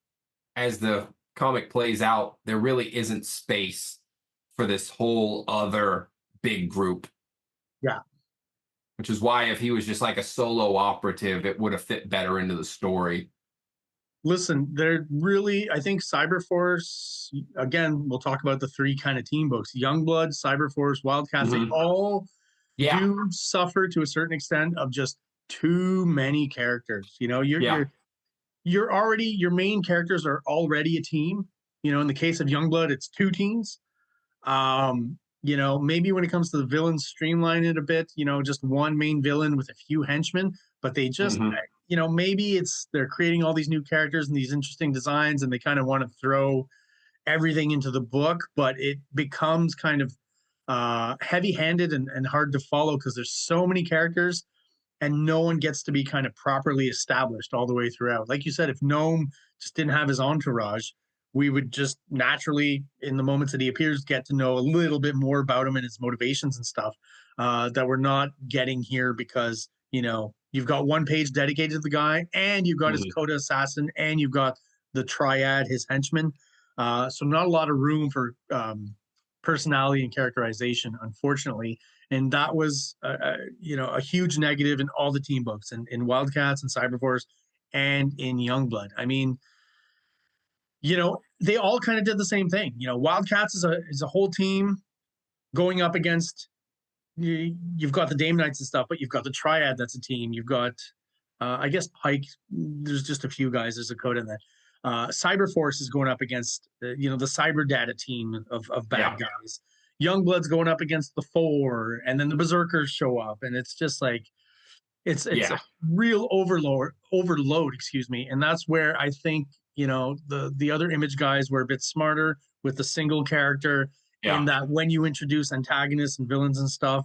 as the comic plays out, there really isn't space for this whole other big group, Yeah. which is why if he was just like a solo operative, it would have fit better into the story. Listen, they're really, I think Cyberforce, again, we'll talk about the three kind of team books: Youngblood, Cyberforce, Wildcats. They Mhm. all Yeah, do suffer to a certain extent of just too many characters. yeah, You're already, your main characters are already a team. In the case of Youngblood, it's two teams. Maybe when it comes to the villains, streamline it a bit, just one main villain with a few henchmen, but they just, hmm, maybe they're creating all these new characters and these interesting designs and they kind of want to throw everything into the book, but it becomes kind of heavy handed and hard to follow because there's so many characters and no one gets to be kind of properly established all the way throughout. Like you said, if Gnome just didn't have his entourage, we would just naturally, in the moments that he appears, get to know a little bit more about him and his motivations and stuff that we're not getting here because, you've got one page dedicated to the guy and you've got his hmm. coda assassin and you've got the triad, his henchmen. So not a lot of room for personality and characterization, unfortunately, and that was a huge negative in all the team books and in Wildcats and Cyberforce and in Youngblood. I mean, they all kind of did the same thing. Wildcats is a whole team going up against you've got the Dame Knights and stuff, but you've got the Triad that's a team. You've got I guess Pike. There's just a few guys. There's a code in that. Cyberforce is going up against the Cyber Data team of bad Yeah, guys. Youngblood's going up against the Four, and then the Berserkers show up, and it's just like it's a yeah, real overload, excuse me, and that's where I think the other Image guys were a bit smarter with the single character in yeah, that when you introduce antagonists and villains and stuff,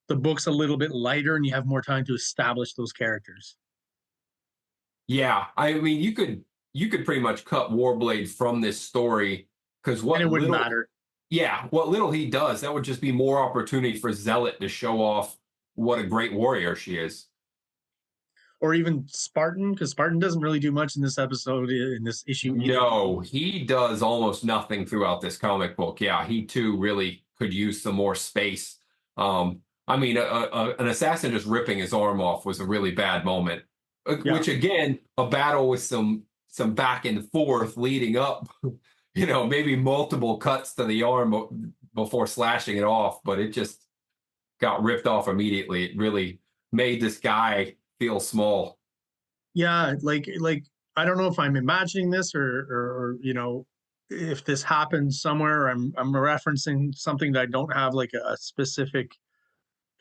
the book's a little bit lighter and you have more time to establish those characters. yeah. I mean, you could pretty much cut Warblade from this story because And it wouldn't matter. what little he does, that would just be more opportunity for Zealot to show off what a great warrior she is. Or even Spartan, because Spartan doesn't really do much in this episode, in this issue either. No, he does almost nothing throughout this comic book. Yeah, he too really could use some more space. I mean, an assassin just ripping his arm off was a really bad moment. Yeah. Which again, a battle with some back and forth leading up. Maybe multiple cuts to the arm before slashing it off, but it just got ripped off immediately. It really made this guy feel small. Yeah, like I don't know if I'm imagining this or you know, if this happens somewhere. I'm referencing something that I don't have like a specific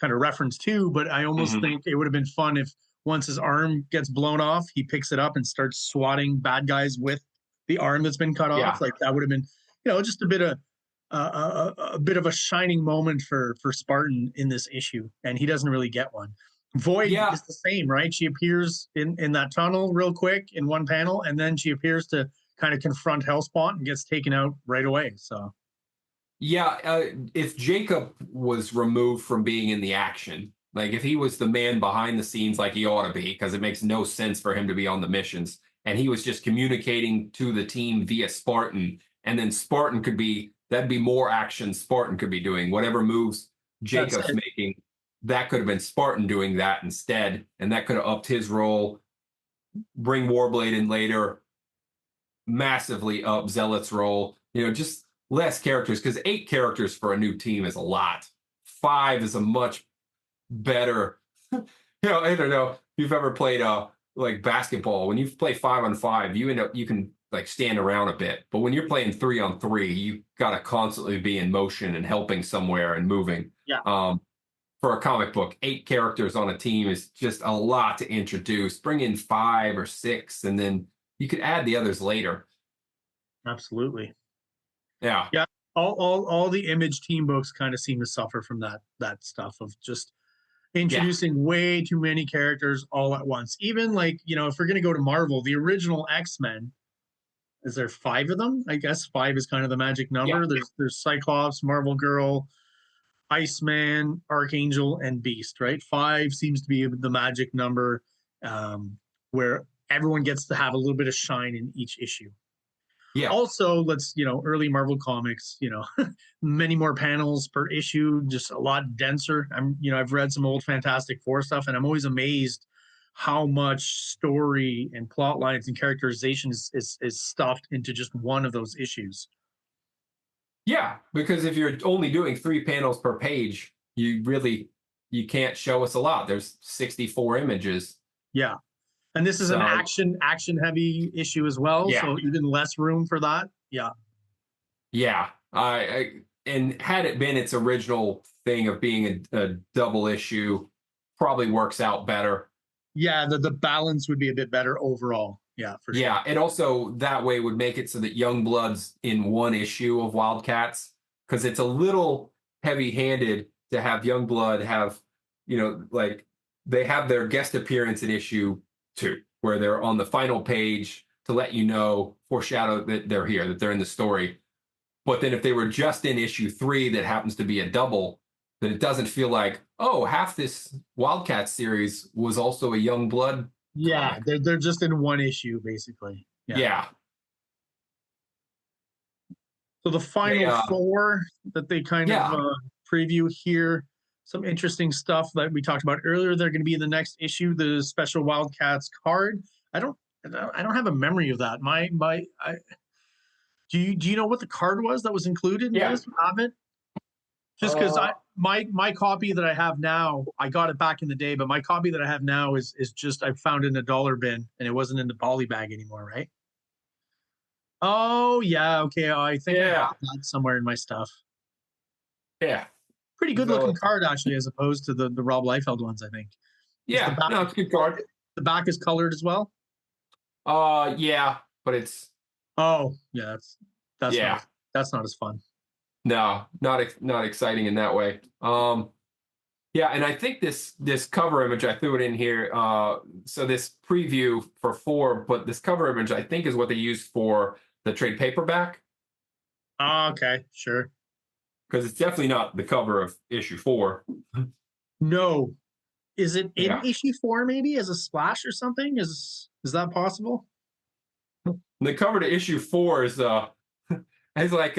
kind of reference to, but I almost think it would have been fun if once his arm gets blown off, he picks it up and starts swatting bad guys with the arm that's been cut Yeah. off. Like that would have been, you know, just a bit of a bit of a shining moment for Spartan in this issue, and he doesn't really get one. Void Yeah. is the same, right? She appears in that tunnel real quick in one panel, and then she appears to kind of confront Hellspawn and gets taken out right away. So Yeah, if Jacob was removed from being in the action, like if he was the man behind the scenes like he ought to be, because it makes no sense for him to be on the missions, and he was just communicating to the team via Spartan, and then Spartan could be, that'd be more action Spartan could be doing. Whatever moves Jacob's making, that could have been Spartan doing that instead, and that could have upped his role, bring Warblade in later, massively up Zealot's role, you know, just less characters, because 8 characters for a new team is a lot. 5 is a much better, you know, I don't know if you've ever played like basketball. When you play 5-on-5, you end up, you can like stand around a bit, but when you're playing 3-on-3, you got to constantly be in motion and helping somewhere and moving. yeah, For a comic book, 8 characters on a team is just a lot to introduce. Bring in 5 or 6, and then you could add the others later. absolutely. Yeah. Yeah. All the Image team books kind of seem to suffer from that stuff of just introducing way too many characters all at once. Even like, you know, if we're gonna go to Marvel, the original X-Men, is there 5 of them? I guess 5 is kind of the magic number. Yeah. There's Cyclops, Marvel Girl, Iceman, Archangel, and Beast, right? 5 seems to be the magic number, where everyone gets to have a little bit of shine in each issue. Yeah. Also, let's, you know, early Marvel comics, you know, many more panels per issue, just a lot denser. You know, I've read some old Fantastic Four stuff, and I'm always amazed how much story and plot lines and characterization is stuffed into just one of those issues. Yeah, because if you're only doing 3 panels per page, you can't show us a lot. There's 64 images. Yeah. And this is an action heavy issue as well, Yeah. so even less room for that. Yeah. Yeah. And had it been its original thing of being a double issue, probably works out better. Yeah, the balance would be a bit better overall. Yeah, for sure. Yeah, it also that way would make it so that Youngblood's in one issue of Wildcats, because it's a little heavy-handed to have Youngblood have, you know, like they have their guest appearance in issue 2, where they're on the final page to let you know, foreshadow that they're here, that they're in the story. But then if they were just in issue 3 that happens to be a double, then it doesn't feel like, oh, half this Wildcats series was also a Youngblood. Yeah, they're just in one issue basically. Yeah. So the final 4 that they kind of preview here, some interesting stuff that we talked about earlier. They're going to be in the next issue, the special Wildcats card. I don't have a memory of that. Do you know what the card was that was included in this? Have it? Just because my copy that I have now, I got it back in the day, but my copy that I have now is just I found in a dollar bin and it wasn't in the poly bag anymore, right? Oh yeah, okay. I think I have that somewhere in my stuff. Yeah. Pretty good looking card actually, as opposed to the Rob Liefeld ones, I think. Yeah, no, it's a good card. The back is colored as well. Yeah, but it's. Oh yeah, that's not as fun. No, not exciting in that way. Yeah, and I think this cover image, I threw it in here. So this preview for 4, but this cover image I think is what they used for the trade paperback. Oh, okay, sure. Because it's definitely not the cover of issue 4. No, is it in issue 4 maybe as a splash or something? Is that possible? The cover to issue 4 is like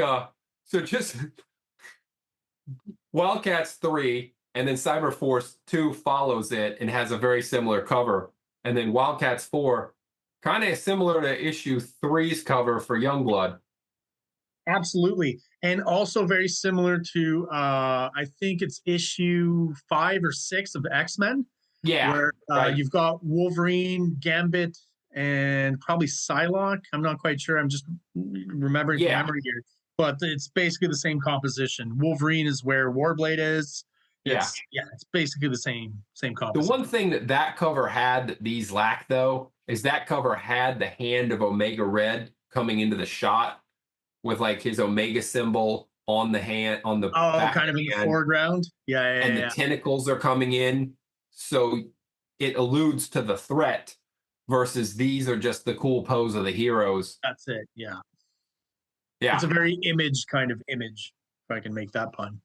so just Wildcats 3 and then Cyberforce 2 follows it and has a very similar cover. And then Wildcats 4, kind of similar to issue 3's cover for Youngblood. Absolutely. And also very similar to, I think it's issue 5 or 6 of X-Men. Yeah. Where you've got Wolverine, Gambit, and probably Psylocke. I'm not quite sure. I'm just remembering from Yeah, memory here. But it's basically the same composition. Wolverine is where Warblade is. yeah. It's basically the same The composition. one thing that that cover had that these lack, though, is that cover had the hand of Omega Red coming into the shot with like his Omega symbol on the hand, on the Oh, back kind of of in the the hand, foreground. and the tentacles are coming in. So it alludes to the threat versus these are just the cool pose of the heroes. That's it. Yeah. It's Yeah. a very image kind of image, if I can make that pun.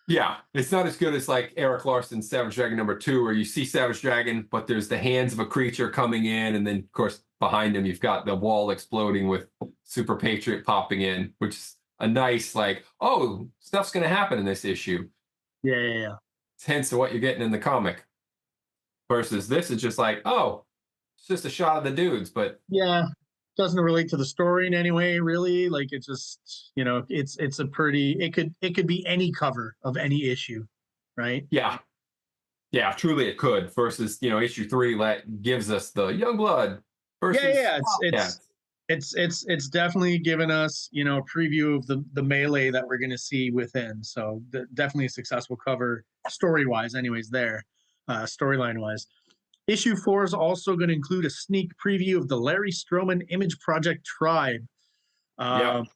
Yeah. It's not as good as like Eric Larson's Savage Dragon #2, where you see Savage Dragon, but there's the hands of a creature coming in. And then, of course, behind him, you've got the wall exploding with Super Patriot popping in, which is a nice, like, oh, stuff's going to happen in this issue. Yeah. It's hence to what you're getting in the comic. Versus this is just like, oh, it's just a shot of the dudes, but Yeah. Doesn't relate to the story in any way, really. Like it just, it's a pretty it could be any cover of any issue, right? yeah, yeah, truly it could. Versus, issue 3 gives us the young blood versus Yeah. Wildcats. It's definitely given us, a preview of the melee that we're gonna see within. So definitely a successful cover story-wise, anyways, there, storyline wise. Issue 4 is also going to include a sneak preview of the Larry Stroman Image Project Tribe, Yep.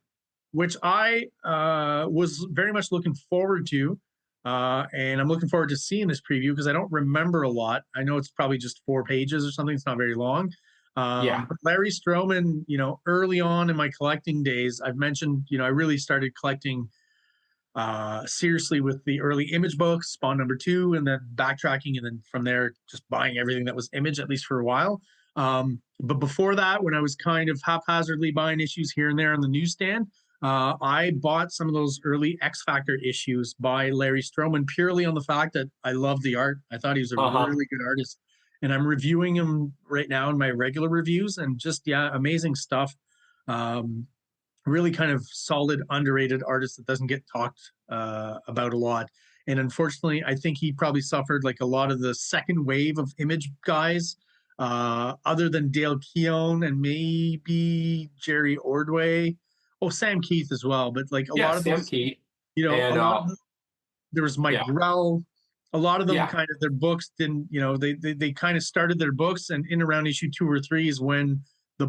which I was very much looking forward to. And I'm looking forward to seeing this preview because I don't remember a lot. I know it's probably just 4 pages or something. It's not very long. Yeah. But Larry Stroman, early on in my collecting days, I've mentioned, I really started collecting seriously with the early Image books, Spawn #2, and then backtracking, and then from there just buying everything that was Image, at least for a while. But before that, when I was kind of haphazardly buying issues here and there on the newsstand, I bought some of those early X Factor issues by Larry Stroman purely on the fact that I loved the art. I thought he was a really good artist, and I'm reviewing him right now in my regular reviews, and just amazing stuff. Really kind of solid, underrated artist that doesn't get talked about a lot. And unfortunately, I think he probably suffered like a lot of the second wave of Image guys, other than Dale Keown and maybe Jerry Ordway. Oh, Sam Keith as well. But like a lot of Sam those, Keith. a And lot of there was Mike yeah. Grell. A lot of them Yeah. kind of their books didn't, they kind of started their books, and in around issue 2 or 3 is when the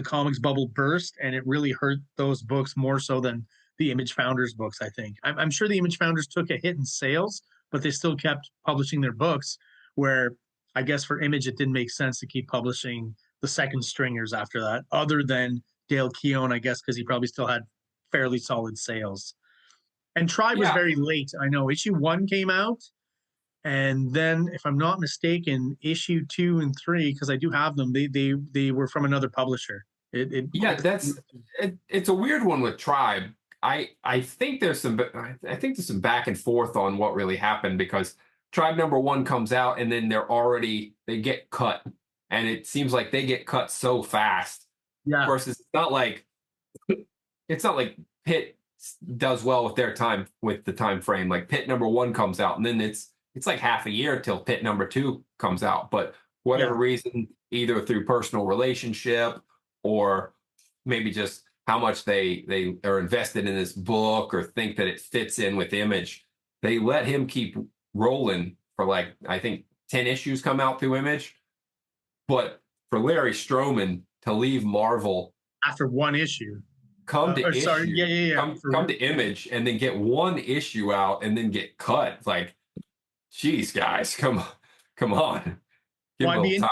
comics bubble burst, and it really hurt those books more so than the Image Founders books, I think. I'm sure the Image Founders took a hit in sales, but they still kept publishing their books, where I guess for Image, it didn't make sense to keep publishing the second stringers after that, other than Dale Keown, I guess, because he probably still had fairly solid sales. And Tribe was Yeah. very late. I know issue 1 came out, and then, if I'm not mistaken, issue 2 and 3, because I do have them, they were from another publisher. Yeah, it's a weird one with Tribe. I think there's some back and forth on what really happened, because Tribe #1 comes out and then they get cut, and it seems like they get cut so fast. Yeah. Versus it's not like Pitt does well with the time frame. Like Pitt #1 comes out, and then it's like half a year till Pitt #2 comes out. But whatever reason, either through personal relationship or maybe just how much they are invested in this book or think that it fits in with Image, they let him keep rolling for like, I think 10 issues come out through Image. But for Larry Stroman to leave Marvel after 1 issue, come to come to Image and then get 1 issue out and then get cut, like, geez, guys, come on, give well, a little time.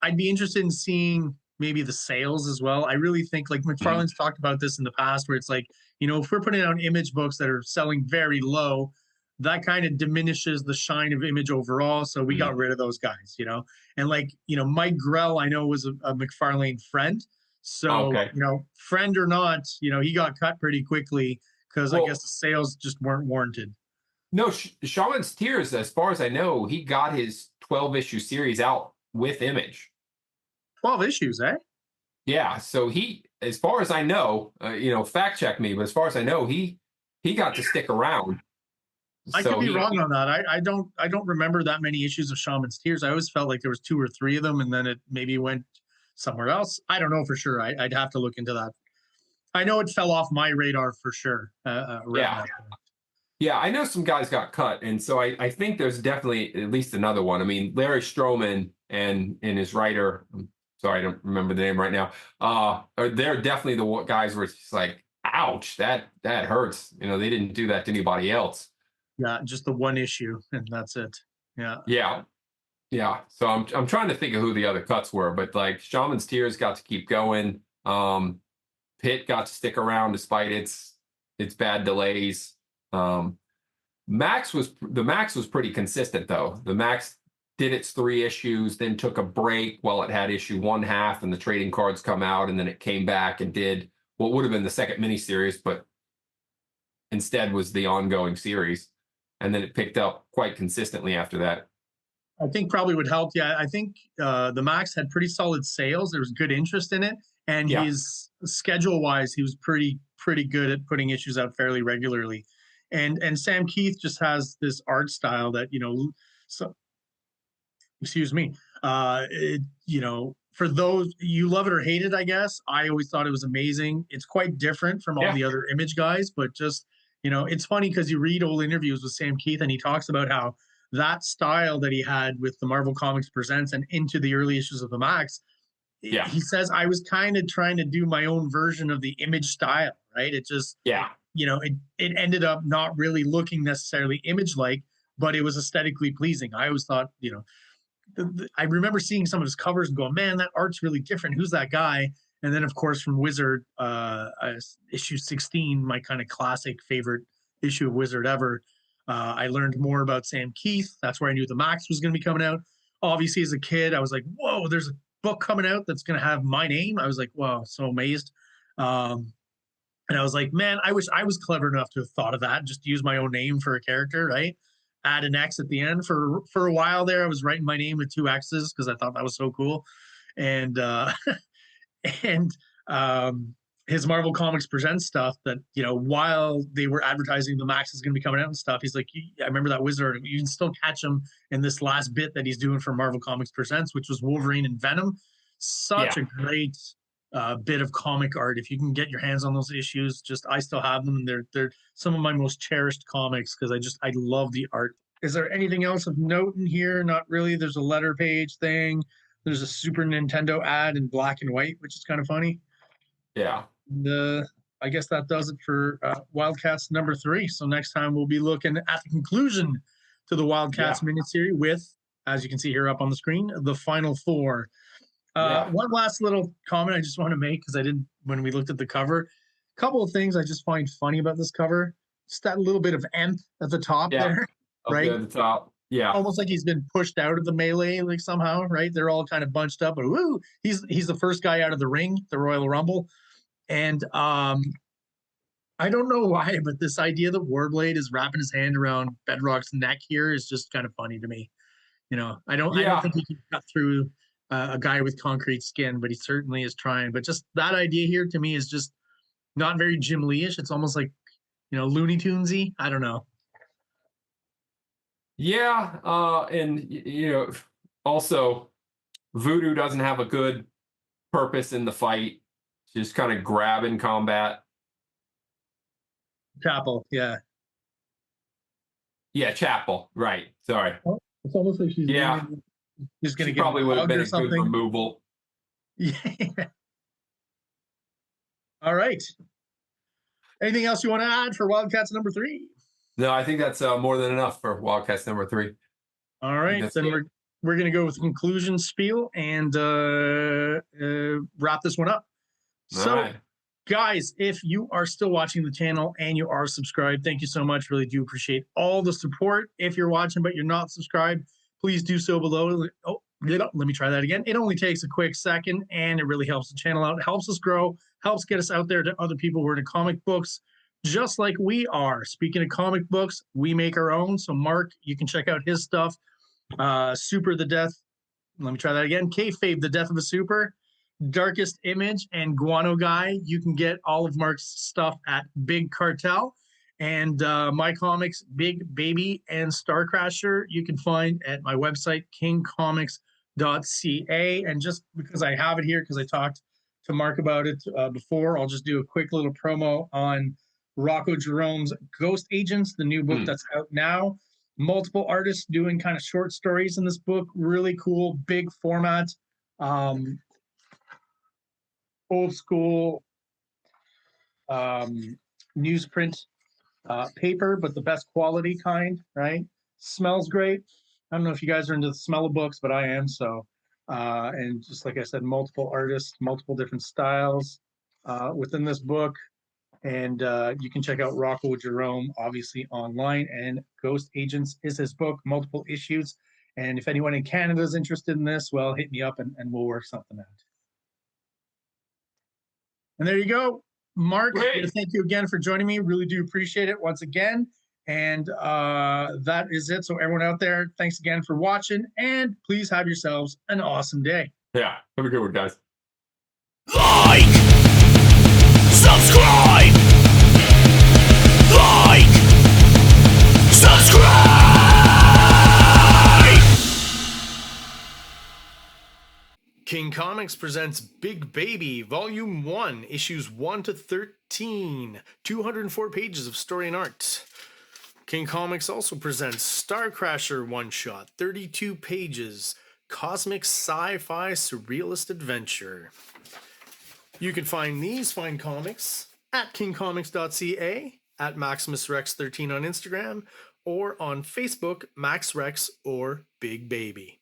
I'd be interested in seeing maybe the sales as well. I really think, like, McFarlane's talked about this in the past, where it's like, if we're putting out Image books that are selling very low, that kind of diminishes the shine of Image overall. So we got rid of those guys, and like, Mike Grell, I know, was a McFarlane friend. So, friend or not, he got cut pretty quickly because I guess the sales just weren't warranted. No, Shaman's Tears, as far as I know, he got his 12-issue series out with Image. 12 issues, eh? Yeah, so he, as far as I know, fact check me, but as far as I know, he got to stick around. I could be wrong on that. I don't remember that many issues of Shaman's Tears. I always felt like there was 2 or 3 of them, and then it maybe went somewhere else. I don't know for sure. I'd have to look into that. I know it fell off my radar for sure. Yeah. Yeah, I know some guys got cut, and so I think there's definitely at least another one. I mean, Larry Stroman and his writer, I'm sorry, I don't remember the name right now. They're definitely the guys where it's just like, ouch, that hurts. You know, they didn't do that to anybody else. Yeah, just the one issue, and that's it. Yeah. Yeah, yeah. So I'm trying to think of who the other cuts were, but like Shaman's Tears got to keep going. Pitt got to stick around despite its bad delays. Max was pretty consistent though. The Max did its 3 issues, then took a break while it had issue 1/2, and the trading cards come out, and then it came back and did what would have been the second miniseries, but instead was the ongoing series, and then it picked up quite consistently after that. I think probably would help. Yeah, I think the Max had pretty solid sales. There was good interest in it, and his schedule-wise, he was pretty good at putting issues out fairly regularly. And Sam Keith just has this art style that, you know, so excuse me, you know, for those, you love it or hate it, I guess. I always thought it was amazing. It's quite different from all the other Image guys, but just, you know, it's funny because you read old interviews with Sam Keith and he talks about how that style that he had with the Marvel Comics Presents and into the early issues of the Max, he says, I was kind of trying to do my own version of the Image style, right? It just, you know, it ended up not really looking necessarily Image-like, but it was aesthetically pleasing. I always thought, you know, I remember seeing some of his covers and going, man, that art's really different. Who's that guy? And then, of course, from Wizard, issue 16, my kind of classic favorite issue of Wizard ever, I learned more about Sam Keith. That's where I knew the Max was going to be coming out. Obviously, as a kid, I was like, whoa, there's a book coming out that's going to have my name. I was like, wow, so amazed. And I was like, man, I wish I was clever enough to have thought of that, just use my own name for a character, right? Add an X at the end. For a while there, I was writing my name with 2 X's because I thought that was so cool. And and his Marvel Comics Presents stuff that, you know, while they were advertising the Max is going to be coming out and stuff, he's like, I remember that Wizard, you can still catch him in this last bit that he's doing for Marvel Comics Presents, which was Wolverine and Venom. Such a great bit of comic art. If you can get your hands on those issues, just, I still have them, and they're some of my most cherished comics because I love the art. Is there anything else of note in here? Not really. There's a letter page thing. There's a Super Nintendo ad in black and white, which is kind of funny. Yeah. And, I guess that does it for Wildcats number 3. So next time we'll be looking at the conclusion to the Wildcats miniseries with, as you can see here up on the screen, the final 4. One last little comment I just want to make, because I didn't when we looked at the cover. A couple of things I just find funny about this cover. Just that little bit of Emp at the top there, right? At the top. Yeah. Almost like he's been pushed out of the melee, like somehow, right? They're all kind of bunched up, but woo, he's the first guy out of the ring, the Royal Rumble. And I don't know why, but this idea that Warblade is wrapping his hand around Bedrock's neck here is just kind of funny to me. You know, I don't think he can cut through a guy with concrete skin, but he certainly is trying. But just that idea here to me is just not very Jim Lee-ish. It's almost like, you know, Looney Tunesy. I don't know. Yeah, and you know, also Voodoo doesn't have a good purpose in the fight. Just kind of grab in combat. Chapel, yeah. Yeah, Chapel, right. Sorry. Oh, it's almost like she's just going to get probably would have been a something. good removal. Yeah. All right. Anything else you want to add for Wildcats number 3? No, I think that's more than enough for Wildcats number 3. All right, then we're going to go with the conclusion spiel and wrap this one up. So, guys, if you are still watching the channel and you are subscribed, thank you so much. Really do appreciate all the support. If you're watching but you're not subscribed, please do so below. Oh, let me try that again. It only takes a quick second, and it really helps the channel out. It helps us grow, helps get us out there to other people who are into comic books, just like we are. Speaking of comic books, we make our own. So, Mark, you can check out his stuff. Super the Death. Let me try that again. Kayfabe, The Death of a Super. Darkest Image and Guano Guy. You can get all of Mark's stuff at Big Cartel. And my comics, Big Baby and StarCrasher, you can find at my website, KingComics.CA. KINGCOMICS.CA. And just because I have it here, because I talked to Mark about it before, I'll just do a quick little promo on Rocco Jerome's Ghost Agents, the new book that's out now. Multiple artists doing kind of short stories in this book. Really cool, big format, old school newsprint paper, but the best quality kind, right? Smells great. I don't know if you guys are into the smell of books, but I am. So, and just like I said, multiple artists, multiple different styles within this book. And you can check out Rocco Jerome, obviously, online. And Ghost Agents is his book, multiple issues. And if anyone in Canada is interested in this, well, hit me up and we'll work something out. And there you go. Mark, thank you again for joining me. Really do appreciate it once again. And that is it. So everyone out there, thanks again for watching. And please have yourselves an awesome day. Yeah. Have a good one, guys. Like, subscribe, like, subscribe. King Comics presents Big Baby, Volume 1, Issues 1 to 13, 204 pages of story and art. King Comics also presents STARCRASHER one-shot, 32 pages, cosmic sci-fi surrealist adventure. You can find these fine comics at KingComics.CA, at MaximusRex13 on Instagram, or on Facebook, MaxRex or Big Baby.